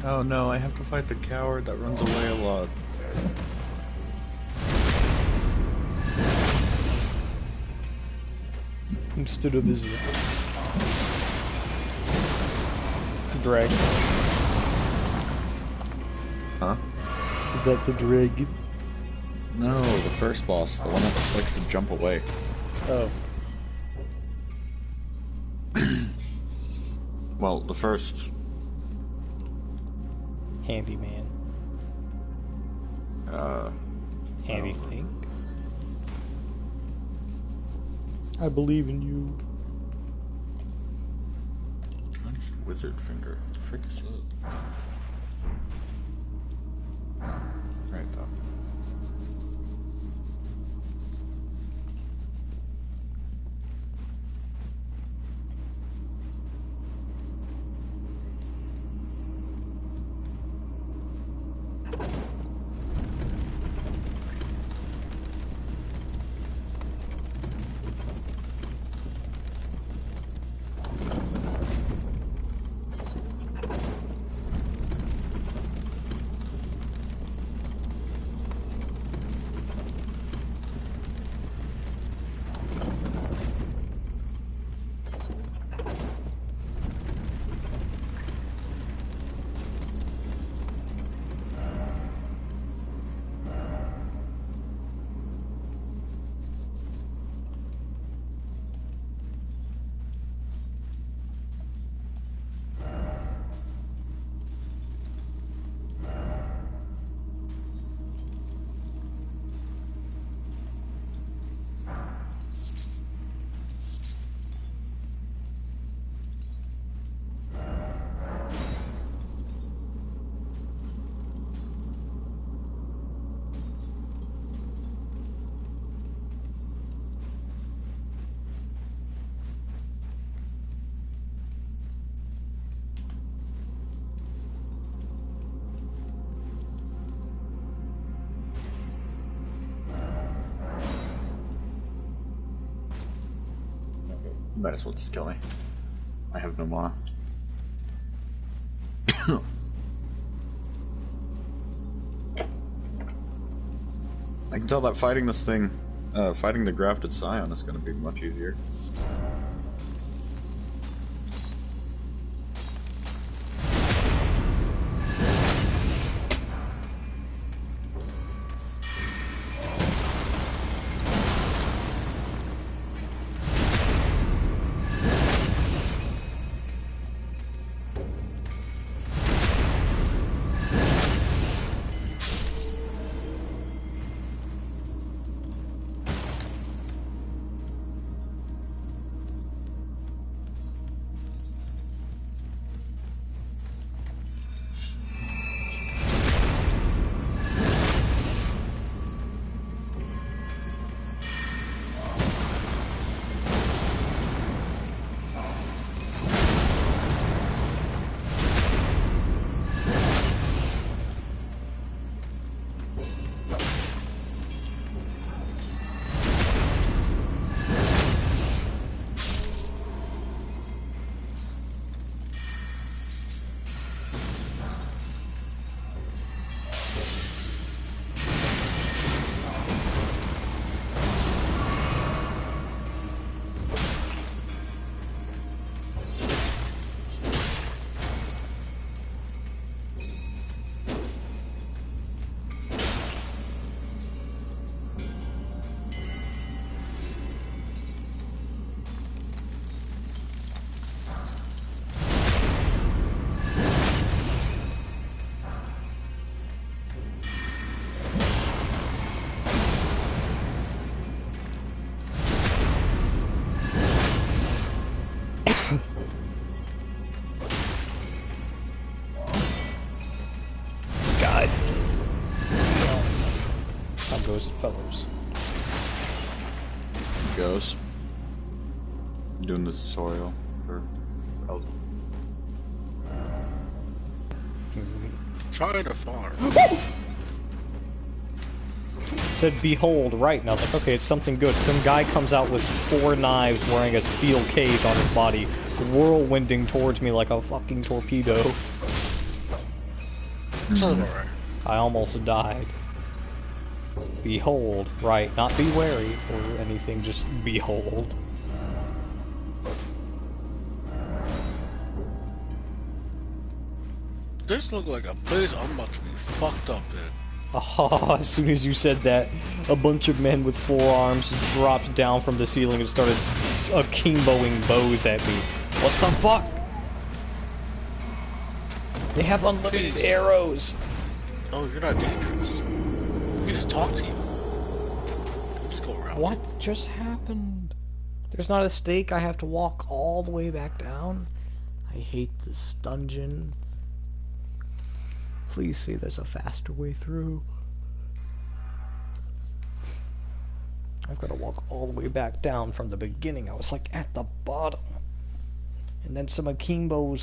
Oh no, I have to fight the coward that runs away a lot. Instead of his dragon. Huh? Is that the dragon? No, the first boss, the one that likes to jump away. Oh. Well, the first... Handyman. Handy thing. I believe in you. Wizard finger. What the frick is that? Right, though. You might as well just kill me. I have no mana. I can tell that fighting this thing, fighting the grafted scion is going to be much easier. Fellows. Goes. I'm doing the tutorial for Elden. Try to farm. Said behold, right, and I was like, okay, it's something good. Some guy comes out with 4 knives wearing a steel cage on his body, whirlwinding towards me like a fucking torpedo. Sounds alright. I almost died. Behold, right, not be wary or anything, just behold. This look like a place I'm about to be fucked up in. Oh, as soon as you said that, a bunch of men with forearms dropped down from the ceiling and started akimboing bows at me. What the fuck? They have unlimited Jeez. arrows. Oh, you're not dangerous. We can just talk to you. Just go around. What just happened? There's not a stake. I have to walk all the way back down. I hate this dungeon. Please say there's a faster way through. I've got to walk all the way back down from the beginning. I was like at the bottom. And then some akimbo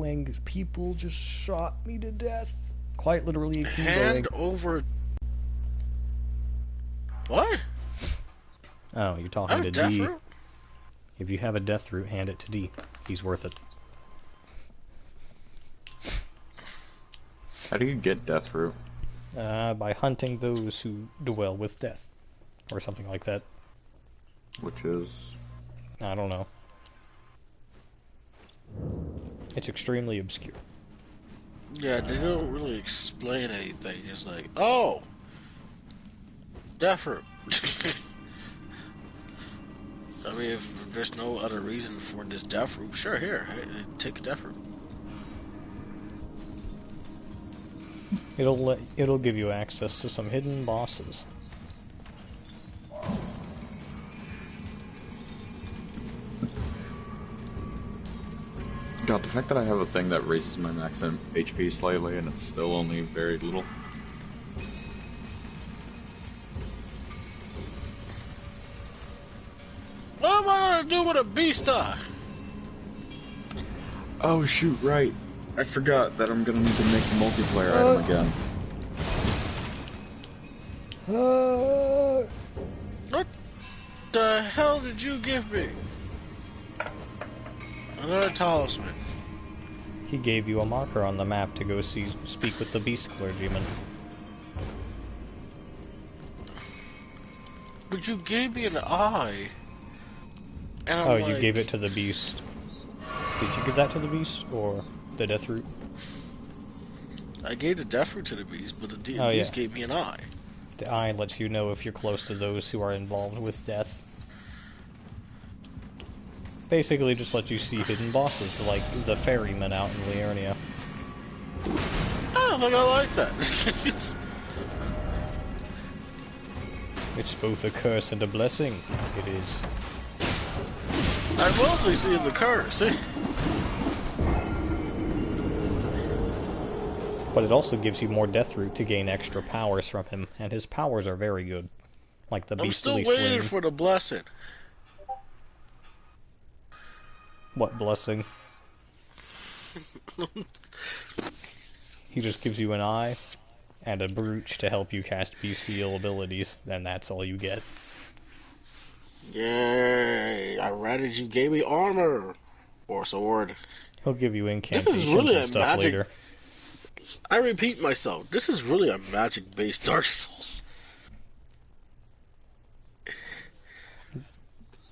and people just shot me to death. Quite literally akimbo. Hand over. What? Oh, you're talking to D. Root? If you have a death root, hand it to D. He's worth it. How do you get death root? By hunting those who dwell with death. Or something like that. Which is... I don't know. It's extremely obscure. Yeah, they don't really explain anything. It's like, oh! Death root. I mean, if there's no other reason for this death root, sure, here, hey, take a death root. It'll give you access to some hidden bosses. God, the fact that I have a thing that raises my max HP slightly and it's still only very little. What am I gonna do with a beast eye? Oh shoot, right. I forgot that I'm gonna need to make the multiplayer item again. What the hell did you give me? Another talisman. He gave you a marker on the map to go speak with the beast clergyman. But you gave me an eye. And I'm You like, gave it to the beast. Did you give that to the beast, or the death root? I gave the death root to the beast, but the Oh, beast yeah. gave me an eye. The eye lets you know if you're close to those who are involved with death. Basically just lets you see hidden bosses, like the ferryman out in Liurnia. I don't think I like that. It's both a curse and a blessing. It is. I mostly see the curse. But it also gives you more death root to gain extra powers from him, and his powers are very good. Like the I'm still beastly waiting swing. for the blessing. What blessing? He just gives you an eye and a brooch to help you cast bestial abilities, and that's all you get. Yay! I read it. You gave me armor or sword. He'll give you This incantations is really and a stuff magic. later. I repeat myself. This is really a magic-based Dark Souls.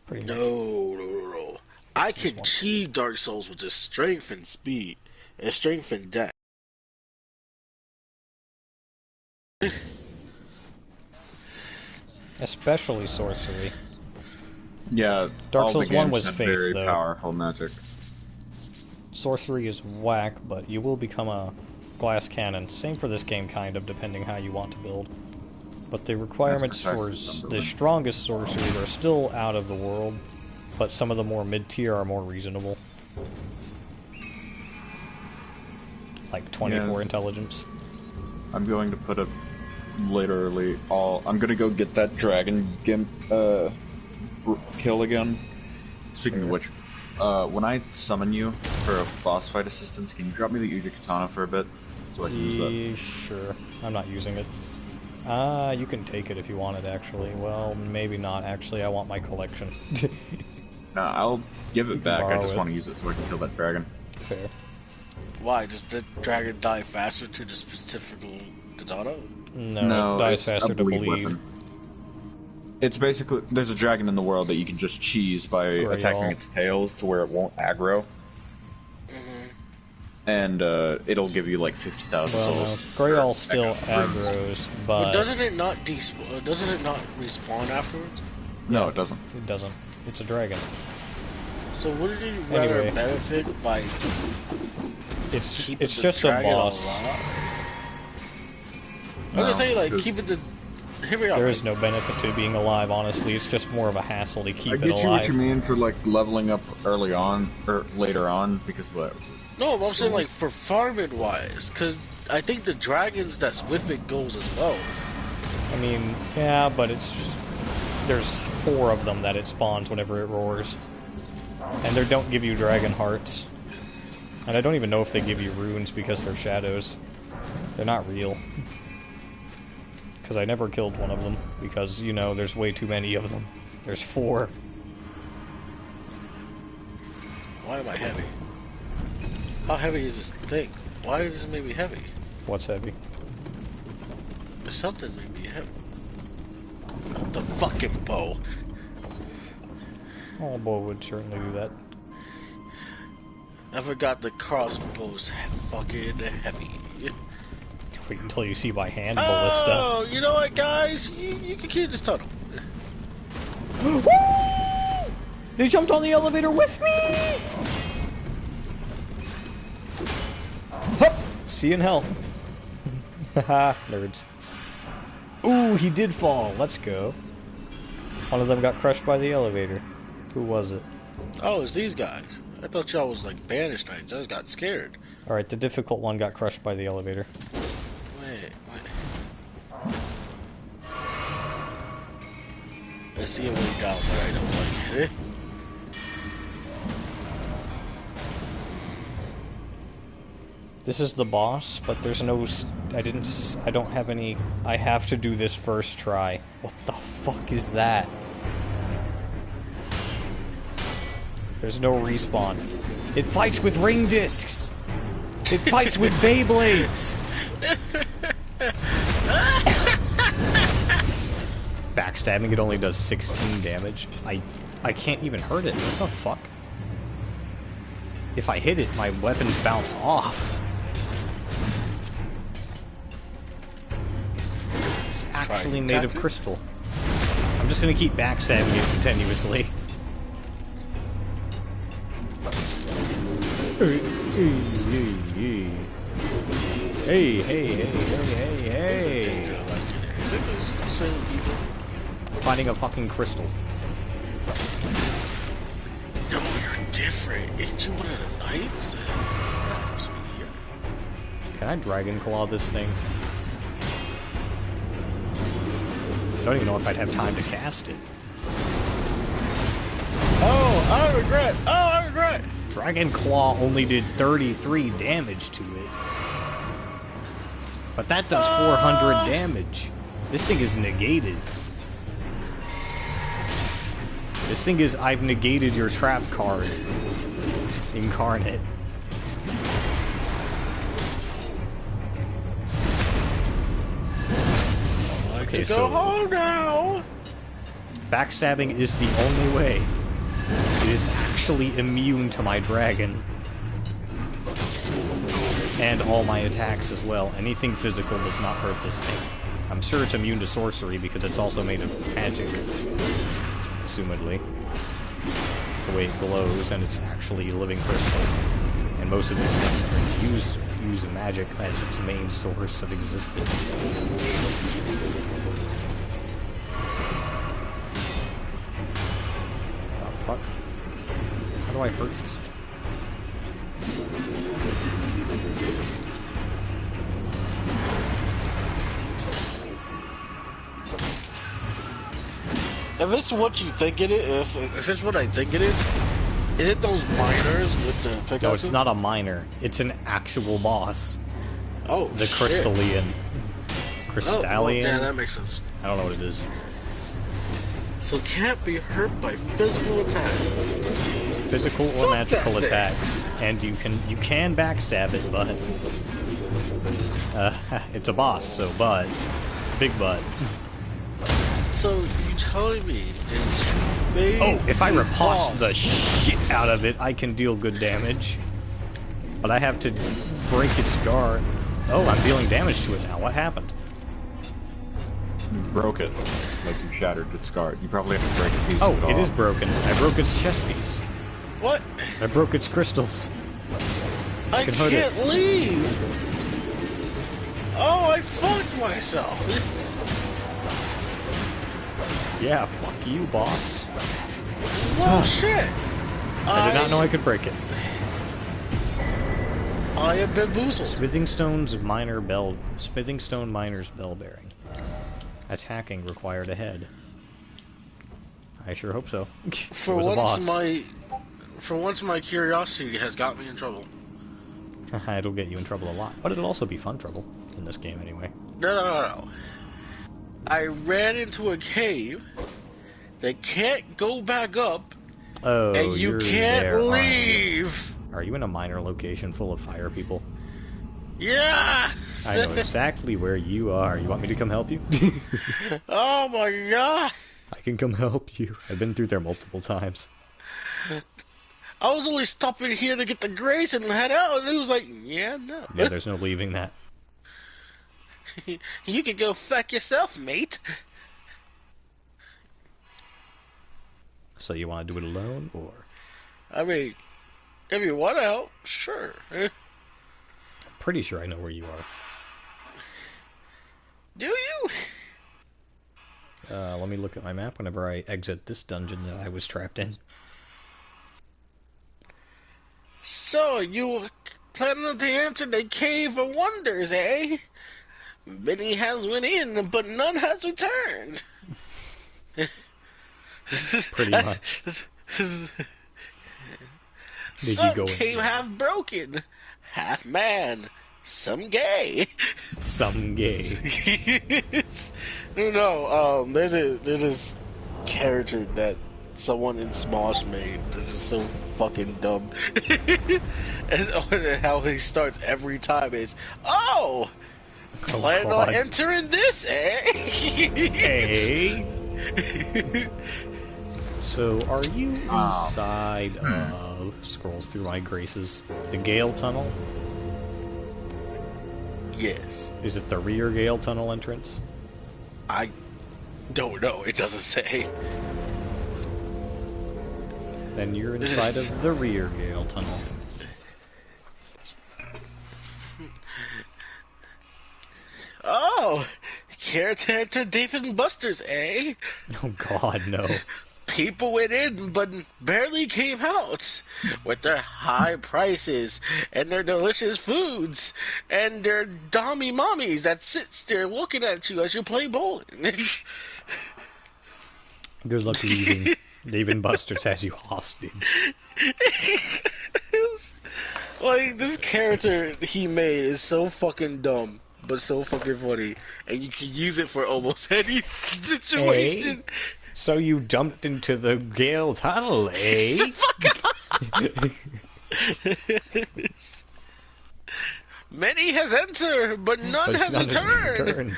Pretty much. No. I can achieve Dark Souls with just strength and speed, and strength and death. Especially sorcery. Yeah, Dark all Souls the 1 games was have faith, very though. powerful magic. Sorcery is whack, but you will become a glass cannon. Same for this game, kind of, depending how you want to build. But the requirements for the strongest sorceries are still out of the world, but some of the more mid-tier are more reasonable. Like 24 intelligence. I'm going to put a literally all. I'm gonna go get that dragon gimp kill again. Speaking of which, when I summon you for a boss fight assistance, can you drop me the Uji Katana for a bit so I can use that? Sure. I'm not using it. You can take it if you want it, actually. Well, maybe not, actually. I want my collection. No, I'll give it back. I borrow just it. want to use it so I can kill that dragon. Fair. Why? Does the dragon die faster to the specific katana? No, it dies it's faster a to bleed bleed. weapon. It's basically, there's a dragon in the world that you can just cheese by attacking its tails to where it won't aggro. And it'll give you like 50,000 Well, no. souls. Greyall still aggroes, But but doesn't it not respawn afterwards? No, it doesn't. it doesn't. It's a dragon. So wouldn't you rather Anyway. benefit by keeping it's the just a dragon boss. alive? I'm No, gonna say like 'cause keeping the. Here we are. There is no benefit to being alive, honestly. It's just more of a hassle to keep I it get you what you alive. mean for like leveling up early on or later on because what? No, I'm saying like for farming wise, because I think the dragons that's with it goes as well. I mean, yeah, but it's just, there's 4 of them that it spawns whenever it roars. And they don't give you dragon hearts. And I don't even know if they give you runes because they're shadows. They're not real. Because I never killed one of them. Because, you know, there's way too many of them. There's 4. Why am I heavy? How heavy is this thing? Why does it make me heavy? What's heavy? There's something make me heavy. The fucking bow. Oh, boy would certainly do that. I forgot the crossbow's fucking heavy. Wait until you see my hand ballista. Oh, you know what, guys? You can keep this tunnel. Woo! They jumped on the elevator with me! Hup! See you in hell. Haha, nerds. Ooh, he did fall. Let's go. One of them got crushed by the elevator. Who was it? Oh, it's these guys. I thought y'all was like banished knights. I just got scared. Alright, the difficult one got crushed by the elevator. Wait. I see a way down there. I don't like it. This is the boss, but there's no... I don't have any... I have to do this first try. What the fuck is that? There's no respawn. It fights with ring discs! It fights with Beyblades! Backstabbing, it only does 16 damage. I can't even hurt it. What the fuck? If I hit it, my weapons bounce off. It's actually made of crystal. I'm just gonna keep backstabbing it continuously. Hey, hey, hey, hey, hey. Is it the same people? Finding a fucking crystal. No, you're different. Ain't you one of the knights? Can I dragon claw this thing? I don't even know if I'd have time to cast it. Oh, I regret. Oh, I regret. Dragon Claw only did 33 damage to it. But that does 400 damage. This thing is negated. This thing is, I've negated your trap card. Incarnate. Okay, Go home now. Backstabbing is the only way. It is actually immune to my dragon. And all my attacks as well. Anything physical does not hurt this thing. I'm sure it's immune to sorcery because it's also made of magic. Assumedly. The way it glows, and it's actually living crystal. And most of these things use magic as its main source of existence. Fuck. How do I hurt this thing? If it's what you think it is, if it's what I think it is it those miners with the pickaxe? No, it's not a miner. It's an actual boss. Oh, The shit. Crystallian. Crystallian? Oh, well, yeah, that makes sense. I don't know what it is. So it can't be hurt by physical attacks. Physical or Fuck magical that thing. attacks. And you can backstab it, but... it's a boss, so but. Big butt. So you telling me that you made Oh, if I the riposte boss- the shit out of it, I can deal good damage. But I have to break its guard. Oh, I'm dealing damage to it now. What happened? You broke it. Like you shattered its guard. You probably have to break a piece Oh, of it it off. is broken. I broke its chest piece. What? I broke its crystals. I can hurt can't leave. Oh, I fucked myself. Yeah, fuck you, boss. Well, shit. I did not know I could break it. I am bamboozled. Smithing stone miner's bell bearing. Attacking required ahead. I sure hope so. For once, my curiosity has got me in trouble. It'll get you in trouble a lot, but it'll also be fun trouble in this game anyway. No. I ran into a cave that can't go back up, Oh, and you you're can't there, leave. Are you in a miner location full of fire people? Yeah. I know exactly where you are. You want me to come help you? Oh my god. I can come help you. I've been through there multiple times. I was only stopping here to get the grace and head out, and he was like, yeah, no. Yeah, there's no leaving that. You can go fuck yourself, mate. So you want to do it alone, or? I mean, if you want to help, sure. Pretty sure I know where you are. Do you? Let me look at my map whenever I exit this dungeon that I was trapped in. So, you were planning to enter the Cave of Wonders, eh? Many has went in, but none has returned. Pretty much. Did you go in? Some came half broken, half man, some gay. Some gay. No, there's this character that someone in Smosh made. This is so fucking dumb. And how he starts every time is, oh, plan on entering this, eh? Hey. So, are you inside of Scrolls Through My Graces, the Gale Tunnel? Yes. Is it the rear Gale Tunnel entrance? I don't know. It doesn't say. Then you're inside of the rear Gale Tunnel. Oh, care to enter Dave and Buster's, eh? Oh god, no. People went in but barely came out with their high prices and their delicious foods and their dommy mommies that sits there looking at you as you play bowling. Good luck leaving. Dave and Buster's has you hostage. Like, this character he made is so fucking dumb, but so fucking funny, and you can use it for almost any situation. Hey, so you jumped into the Gale Tunnel, eh? Many has entered, but none has returned.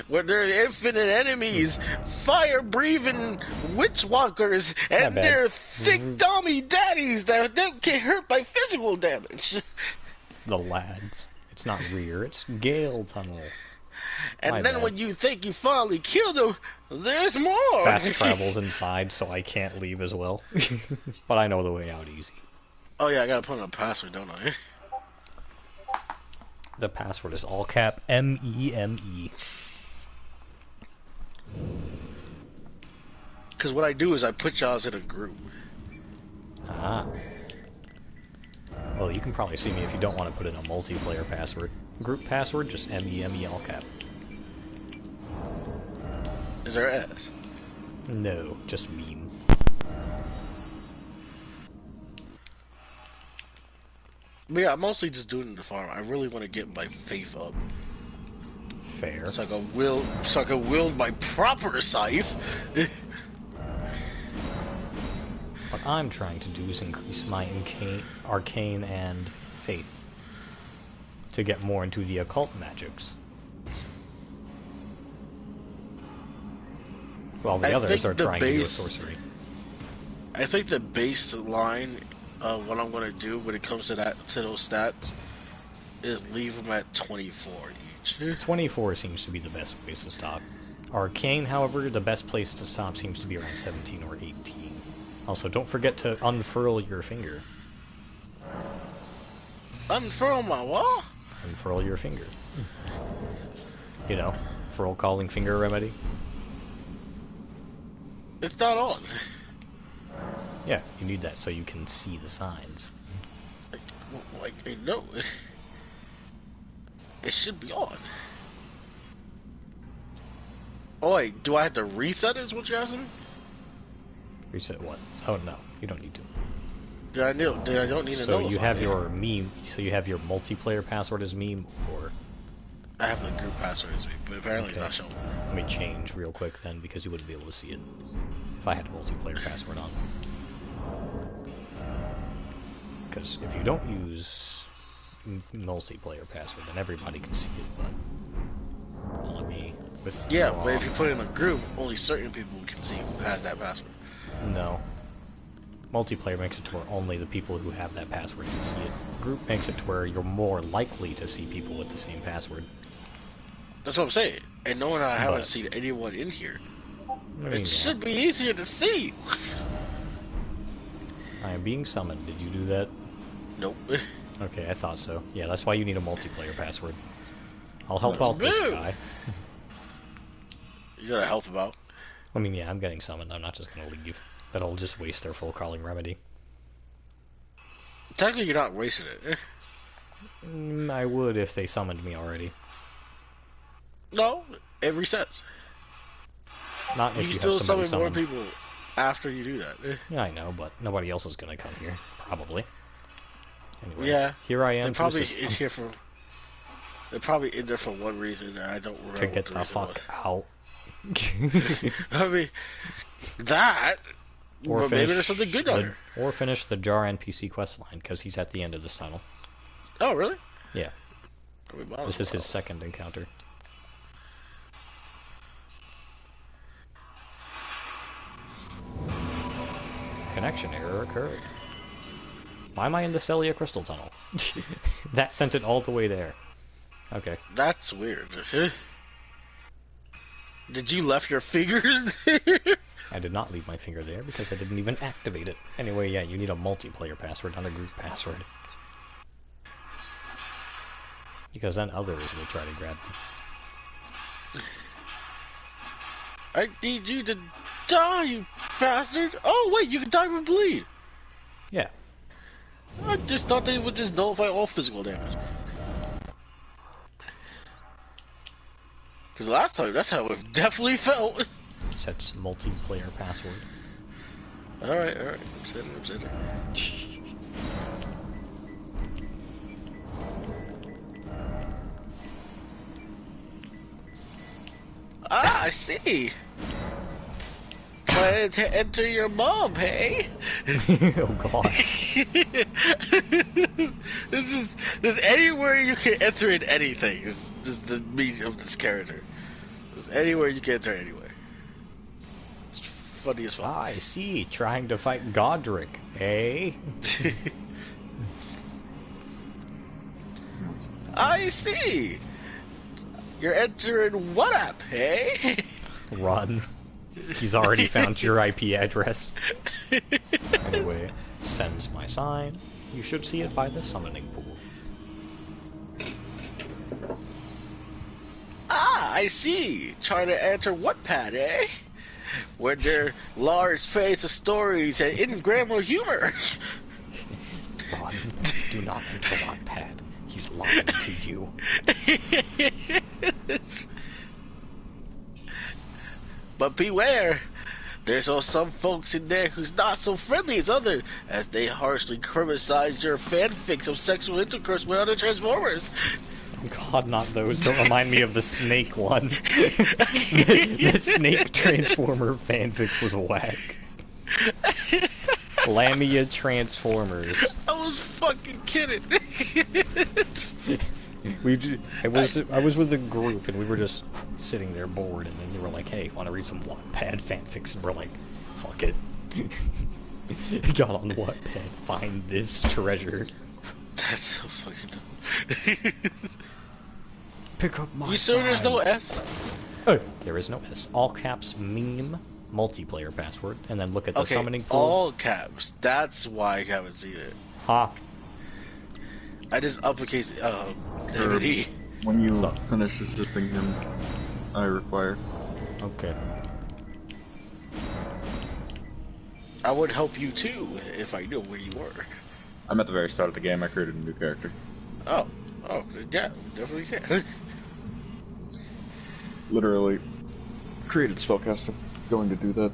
With their infinite enemies, fire-breathing witch-walkers, and their thick dummy daddies that don't get hurt by physical damage. The lads. It's not rear, it's Gale Tunnel. And then when you think you finally killed them, there's more! Fast travel's inside, so I can't leave as well. But I know the way out easy. Oh yeah, I gotta put in a password, don't I? The password is all cap M-E-M-E. Because what I do is I put y'all in a group. Ah. Well, you can probably see me if you don't want to put in a multiplayer password. Group password, just M-E-M-E all cap. Is there an S? No, just meme. But yeah, I'm mostly just doing the farm. I really want to get my faith up. Fair. So I can wield my proper scythe. What I'm trying to do is increase my arcane and faith to get more into the occult magics. While the others are trying to do sorcery. I think the baseline of what I'm going to do when it comes to those stats is leave them at 24 each. 24 seems to be the best place to stop. Arcane, however, the best place to stop seems to be around 17 or 18. Also, don't forget to unfurl your finger. Unfurl my wall? Unfurl your finger. You know, furl calling finger remedy. It's not on. Yeah, you need that so you can see the signs. Like no. It should be on. Oh wait, do I have to reset it, is what you're asking me? Reset what? Oh no, you don't need to. I don't need to know. So you have your meme, so you have your multiplayer password as meme, or... I have the group password as meme, but apparently it's not showing. Let me change real quick then, because you wouldn't be able to see it if I had a multiplayer password on. Because if you don't use multiplayer password, then everybody can see it, but... Let me... Yeah, but if you put it in a group, only certain people can see who has that password. No. Multiplayer makes it to where only the people who have that password can see it. Group makes it to where you're more likely to see people with the same password. That's what I'm saying. And knowing I haven't seen anyone in here, it should be easier to see. I am being summoned. Did you do that? Nope. Okay, I thought so. Yeah, that's why you need a multiplayer password. I'll help out this guy. You gotta help him out. I mean, yeah, I'm getting summoned. I'm not just gonna leave. That'll just waste their full calling remedy. Technically, you're not wasting it. I would if they summoned me already. No, it resets. Not if you you can still have somebody summon more summoned. people after you do that. Yeah, I know, but nobody else is gonna come here, probably. Anyway, Yeah, here I am. They're probably in here for. They're probably in there for one reason, and I don't remember. To get what the fuck out. I mean, that. Or but maybe there's something good on here. Or finish the Jar NPC quest line, because he's at the end of this tunnel. Oh, really? Yeah. This is his second encounter. Connection error occurred. Why am I in the Celia Crystal Tunnel? That sent it all the way there. Okay. That's weird. Did you left your fingers there? I did not leave my finger there because I didn't even activate it. Anyway, yeah, you need a multiplayer password, not a group password. Because then others will try to grab me. I need you to die, you bastard! Oh, wait, you can die with bleed! Yeah. I just thought they would just nullify all physical damage. Because last time, that's how it definitely felt. Sets multiplayer password. Alright. I'm sitting. Ah, I see. Trying to enter your mom, hey? Oh god. This is anywhere you can enter in anything. This is the meaning of this character. There's anywhere you can enter anywhere. It's funny as fuck. Ah, I see. Trying to fight Godric, eh? I see. You're entering what app, hey? Run. He's already found your IP address. Anyway, sends my sign. You should see it by the summoning pool. Ah, I see. Trying to enter Wattpad, eh? Where their large face of stories and in-grammar humor. Run. Do not enter Wattpad. He's lying to you. But beware, there's also some folks in there who's not so friendly as others, as they harshly criticize your fanfics of sexual intercourse with other Transformers. God, not those. Don't remind me of the snake one. The snake Transformer fanfic was whack. Lamia Transformers. I was fucking kidding. I was with a group and we were just sitting there bored, and then they were like, "Hey, want to read some Wattpad fanfics?" And we're like, "Fuck it." Got on Wattpad, find this treasure. That's so fucking dumb. Pick up my. You sure there's no S? Oh, there is no S. All caps meme multiplayer password, and then look at the summoning pool. All caps. That's why I haven't seen it. Ha. I just uppercase David E. When you So- finish assisting him, I require. Okay. I would help you too if I knew where you were. I'm at the very start of the game. I created a new character. Oh, yeah, definitely can. Literally created spellcaster. Going to do that.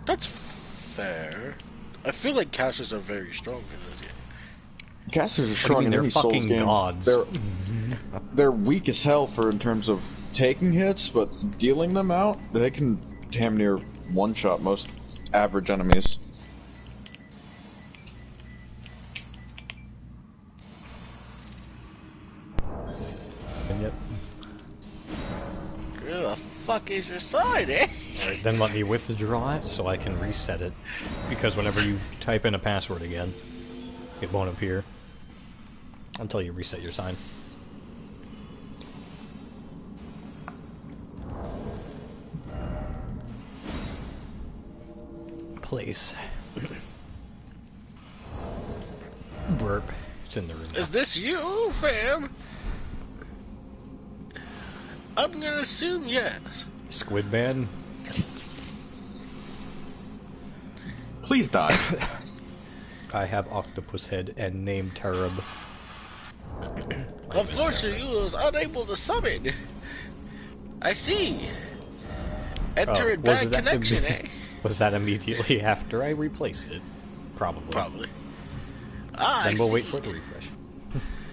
That's fair. I feel like casters are very strong in this game. Casters are What strong do you mean, in they're any Souls fucking game. gods. They're weak as hell for in terms of taking hits, but dealing them out, they can damn near one-shot most average enemies. And yet, Where the fuck is your sign, eh? alright, then let me withdraw it so I can reset it. Because whenever you type in a password again, it won't appear until you reset your sign. Place. Burp. It's in the room. Is this you, fam? I'm gonna assume yes. Squid Man. Please die. I have octopus head and name Tarab. Unfortunately, you was unable to summon. I see. Enter in bad connection, eh? Was that immediately after I replaced it? Probably. Probably. Ah, Then I we'll see. wait for it to refresh.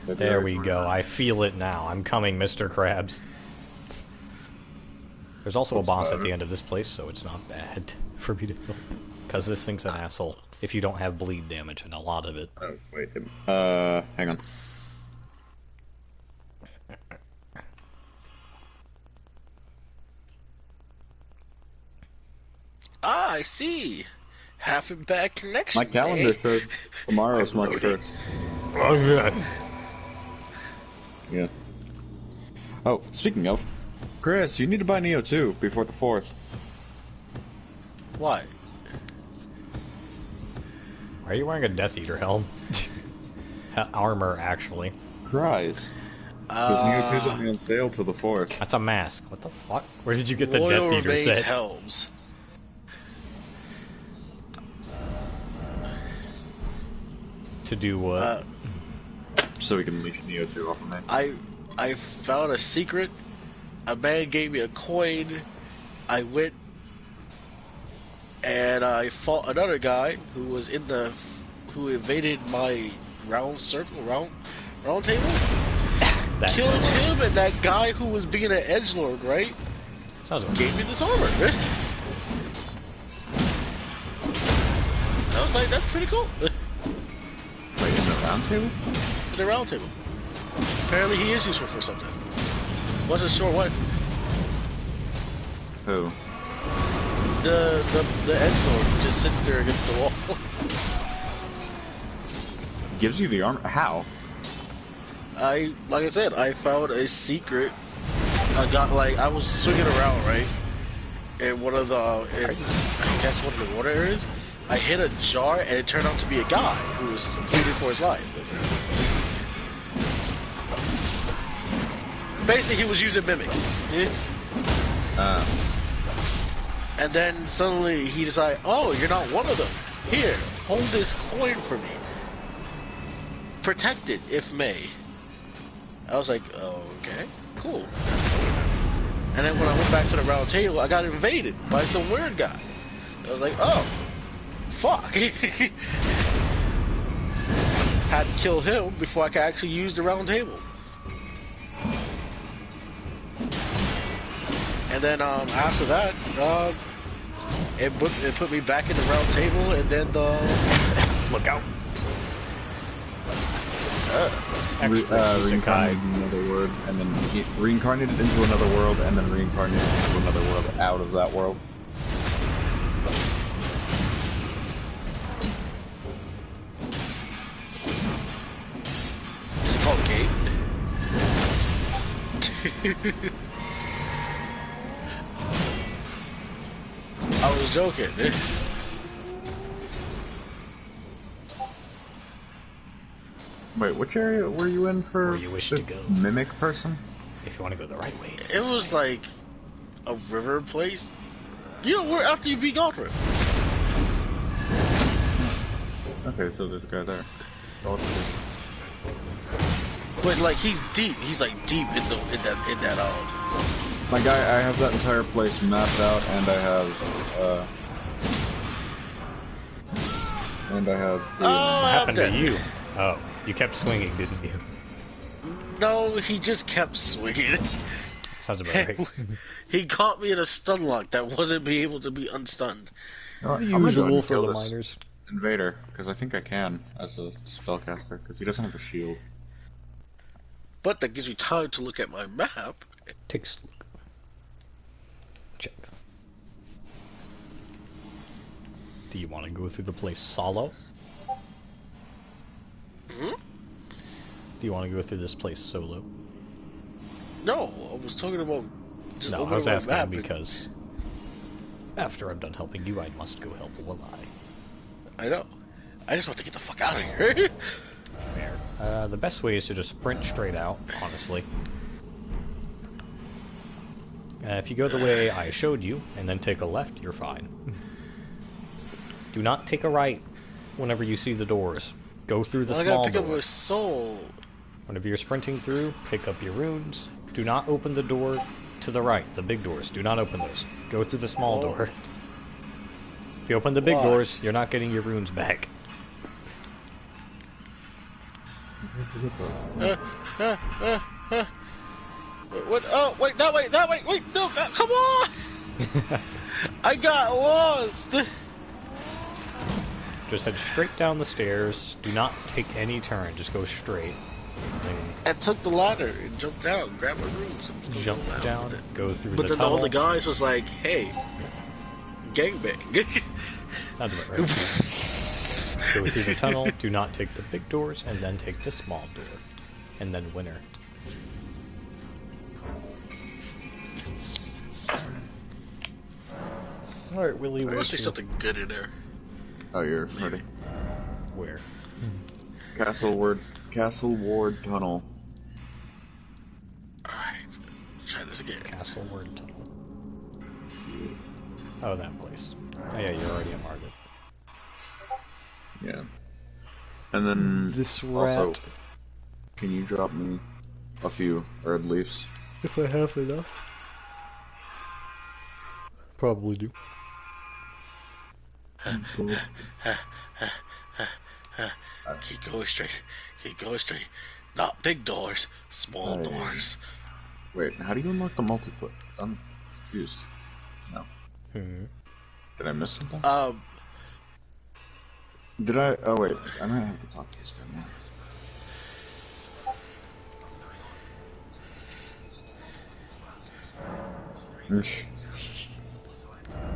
There we go. I feel it now. I'm coming, Mr. Krabs. There's also a boss at the end of this place, so it's not bad for me to help. Because this thing's an asshole. If you don't have bleed damage, and a lot of it. Oh, wait. Hang on. Ah, I see. Half in bad connection. My calendar eh? says tomorrow's March 1st. Oh, yeah. Yeah. Oh, speaking of, Chris, you need to buy Neo 2 before the 4th. Why? Why are you wearing a Death Eater helm? Armor, actually. Cries. Because Neo 2's only on sale till the 4th. That's a mask. What the fuck? Where did you get the Loyal Death Eater remains set? helms. To do what? So we can lease Neo 2 off of me. I found a secret. A man gave me a coin. I went and I fought another guy who was who invaded my round table. That Killed him and that guy who was being an edgelord, right? sounds Gave me this armor. I was like, that's pretty cool. Wait, in the round table? The round table. Apparently he is useful for something. Wasn't sure what. Who? The edgelord who just sits there against the wall. Gives you the armor? How? Like I said, I found a secret. I was swinging around, right? And I guess one of the water areas, I hit a jar and it turned out to be a guy who was pleading for his life. Basically, he was using Mimic. And then suddenly he decided, oh, you're not one of them. Here, hold this coin for me. Protect it, if may. I was like, okay, cool. And then when I went back to the round table, I got invaded by some weird guy. I was like, oh, fuck. Had to kill him before I could actually use the round table. And then after that, it put me back in the round table, and then Look out. Reincarnated in another world, and then reincarnated into another world, and then reincarnated into another world out of that world. Is it called Gate? I was joking. Wait, which area were you in for Where you wish to go. mimic person? If you want to go the right way, it's It this was way. like a river place. You know where after you beat Galdrick. Okay, so there's a guy there. But like he's deep. He's like deep in that. My guy, I have that entire place mapped out, and I have Oh, What happened to dead. you? Oh, you kept swinging, didn't you? No, he just kept swinging. Sounds about right. He caught me in a stun lock that wasn't be able to be unstunned. The usual for the miners. Invader, because I think I can as a spellcaster, because he doesn't have a shield. But that gives you time to look at my map. Takes a look. Check. Do you want to go through the place solo? Hmm? Do you want to go through this place solo? No, I was talking about just No, I opening was my asking map because after I'm done helping you, I must go help Will I. I know. I just want to get the fuck out of here. Fair. The best way is to just sprint straight out, honestly. If you go the way I showed you, and then take a left, you're fine. Do not take a right whenever you see the doors. Go through the I small gotta pick door. up a soul. Whenever you're sprinting through, pick up your runes. Do not open the door to the right, the big doors. Do not open those. Go through the small door. If you open the big Why? doors, you're not getting your runes back. What? Oh, wait, that way, wait, no, come on! I got lost! Just head straight down the stairs. Do not take any turn. Just go straight. I took the ladder and jumped down, grabbed my rooms. And Jump down, go through but the then tunnel. all the guys was like, hey, gangbang. Sounds about right. Go through the tunnel, do not take the big doors, and then take the small door. And then winner. Alright, Willie, There where must be to? something good in there. Oh, you're ready. Where? Castle Ward Tunnel. Alright, try this again. Castle Ward Tunnel. Oh, that place. Oh yeah, you're already at Margaret. Yeah. And then This also, rat. can you drop me a few herb leaves? If I have enough. Probably do. Keep going straight. Keep going straight. Not big doors, small Hey. doors. Wait, how do you unlock the multi-foot? I'm confused. No. Hmm. Did I miss something? Did I? Oh wait, I might have to talk to this guy more. Ish.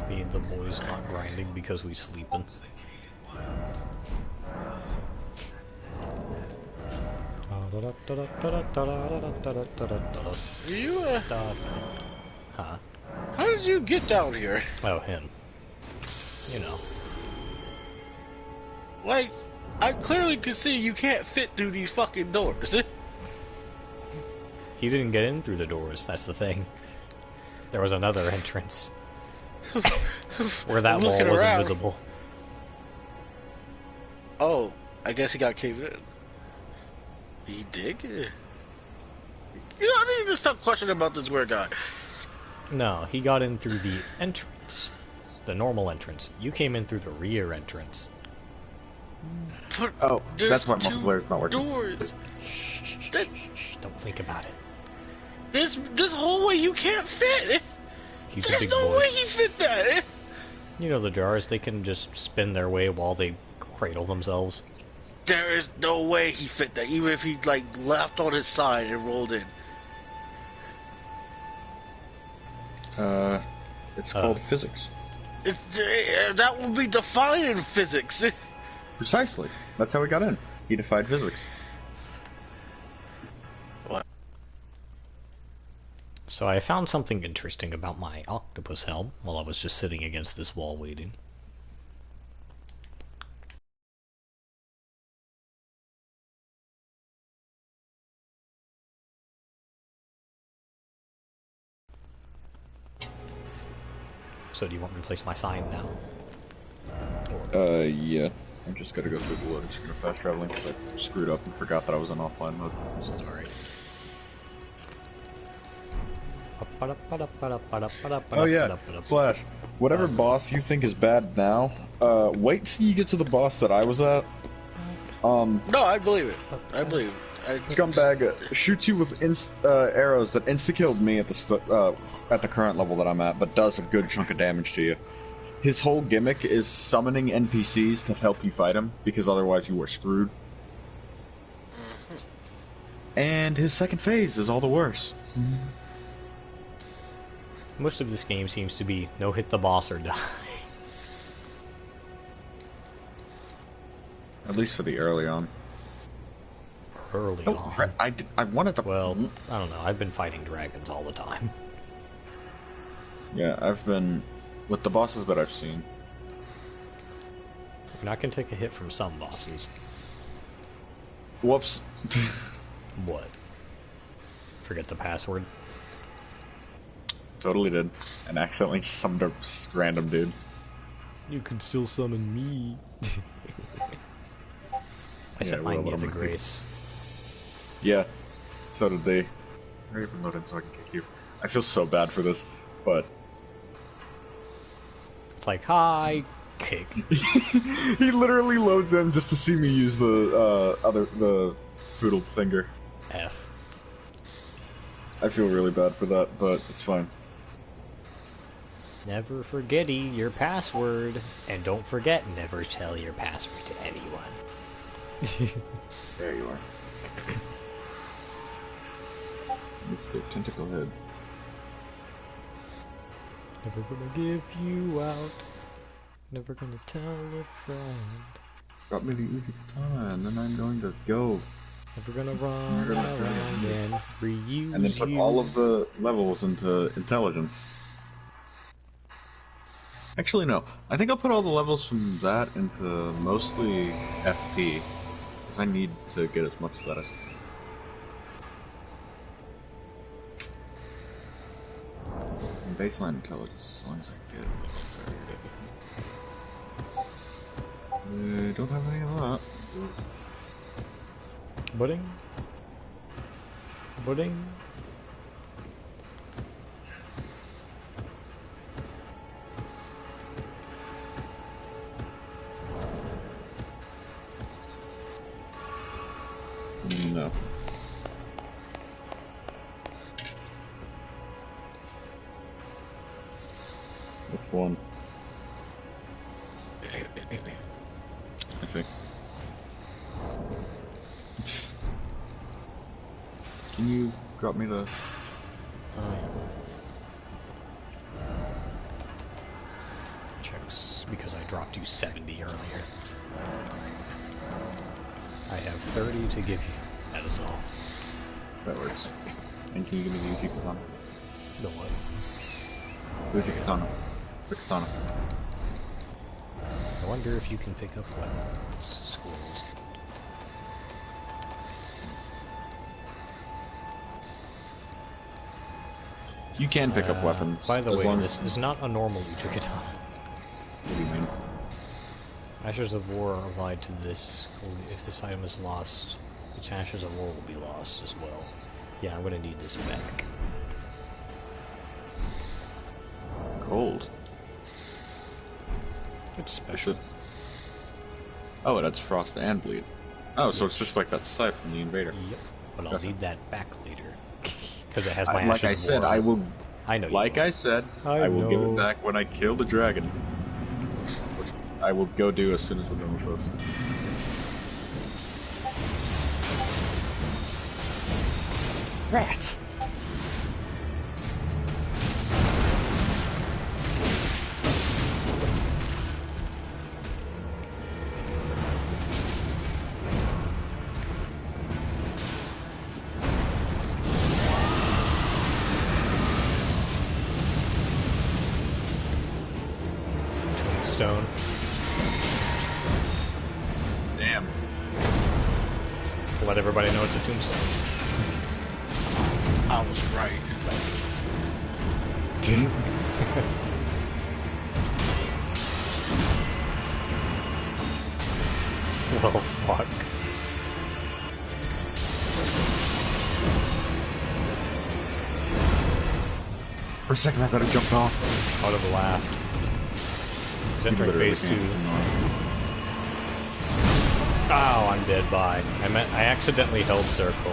Me and the boys not grinding because we sleeping. You, Huh? how did you get down here? Oh, him. You know. Like, I clearly can see you can't fit through these fucking doors. He didn't get in through the doors, that's the thing. There was another entrance. Where that wall Looking was around. invisible. Oh, I guess he got caved in. He did? You know, I need to stop questioning about this weird guy. No, he got in through the entrance. The normal entrance. You came in through the rear entrance. But Oh, there's that's why two multiplayer's not working. doors. Shh, That- don't think about it. This whole way you can't fit. He's a There's big no boy. way he fit that. You know the jars, they can just spin their way while they cradle themselves. There is no way he fit that, even if he like left on his side and rolled in. It's called physics. That would be defying physics. Precisely. That's how we got in. He defied physics. What? So I found something interesting about my octopus helm while I was just sitting against this wall waiting. So do you want me to place my sign now? Yeah. I'm just gonna go through the loading screen of fast traveling because I screwed up and forgot that I was in offline mode. Sounds alright. Oh yeah, Flash. Whatever boss you think is bad now, wait till you get to the boss that I was at. No, I believe it. I believe it. Scumbag shoots you with arrows that insta-killed me at the current level that I'm at, but does a good chunk of damage to you. His whole gimmick is summoning NPCs to help you fight him, because otherwise you are screwed. And his second phase is all the worse. Most of this game seems to be no hit the boss or die. At least for the early on. Early on. I wanted to... Well, I don't know. I've been fighting dragons all the time. Yeah, I've been... With the bosses that I've seen. I mean, I can take a hit from some bosses. Whoops. What? Forget the password? Totally did. And accidentally summoned a random dude. You can still summon me. I set mine near the grace. Yeah, so did they. Hurry up and load in so I can kick you. I feel so bad for this, but... It's like, hi, kick. He literally loads in just to see me use the Foodle finger. F. I feel really bad for that, but it's fine. Never forget your password. And don't forget, never tell your password to anyone. There you are. Mystic Tentacle Head. Never gonna give you out. Never gonna tell a friend. Got me the Uji Katana, and then I'm going to go. Never gonna run around and reuse and then put all of the levels into intelligence. Actually, no. I think I'll put all the levels from that into mostly FP, because I need to get as much of that as I can. Baseline intelligence, as long as I get it. Don't have any of that. Pudding? Pudding? No. Which one? I see. Can you drop me the... Checks, because I dropped you 70 earlier. I have 30 to give you. That is all. That works. And can you give me the Uji Katana? The what? Uji Katana. The Katana. I wonder if you can pick up weapons. Squirrels. You can pick up weapons. By the as way, long this is not a normal Uji Katana. What do you mean? Ashes of War are applied to this. If this item is lost, its Ashes of War will be lost as well. Yeah, I'm gonna need this back. Cold. It's special. Oh, it adds frost and bleed. Oh, so it's just like that scythe from the invader. Yep, but I'll need that back later. Because it has my like Ashes I of said, War. I will. I know. Like I said, I will give it back when I kill the dragon. Which I will go do as soon as we're done with this. Rats. Tombstone. Damn. To let everybody know it's a tombstone. I was right. the fuck? For a second I thought it jumped off. I would have laughed. He's entering phase 2. Oh, I'm dead. Bye. I accidentally held circle.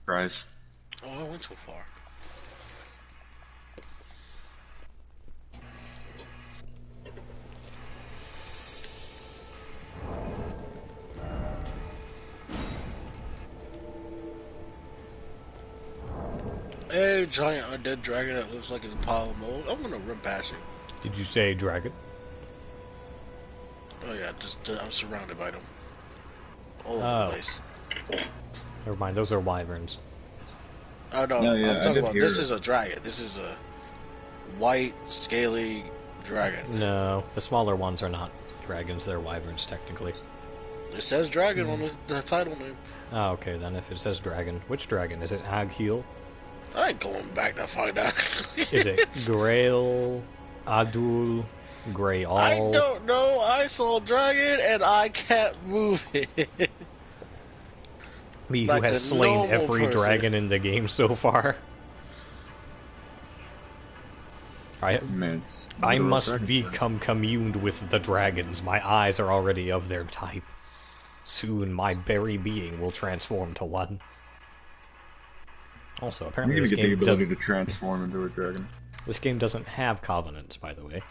Rise. Oh, I went too far. Hey, giant undead dragon that looks like it's a pile of mold. I'm gonna run past it. Did you say dragon? Oh yeah, just I'm surrounded by them. All over the place. Never mind, those are wyverns. Oh no, No, yeah, I'm I talking did about hear this it. is a dragon. This is a white, scaly dragon. No, the smaller ones are not dragons, they're wyverns technically. It says dragon on the title name. Oh, okay, then if it says dragon, which dragon? Is it Agheel? I ain't going back to find out. Is it Grail, Adul, Greyal? I don't know. I saw a dragon and I can't move it. Me like who has a slain normal every person. dragon in the game so far. Man, I must become communed with the dragons. My eyes are already of their type. Soon my very being will transform to one. Also, You're apparently gonna this get the game, ability to transform into a dragon. this game doesn't have covenants, by the way.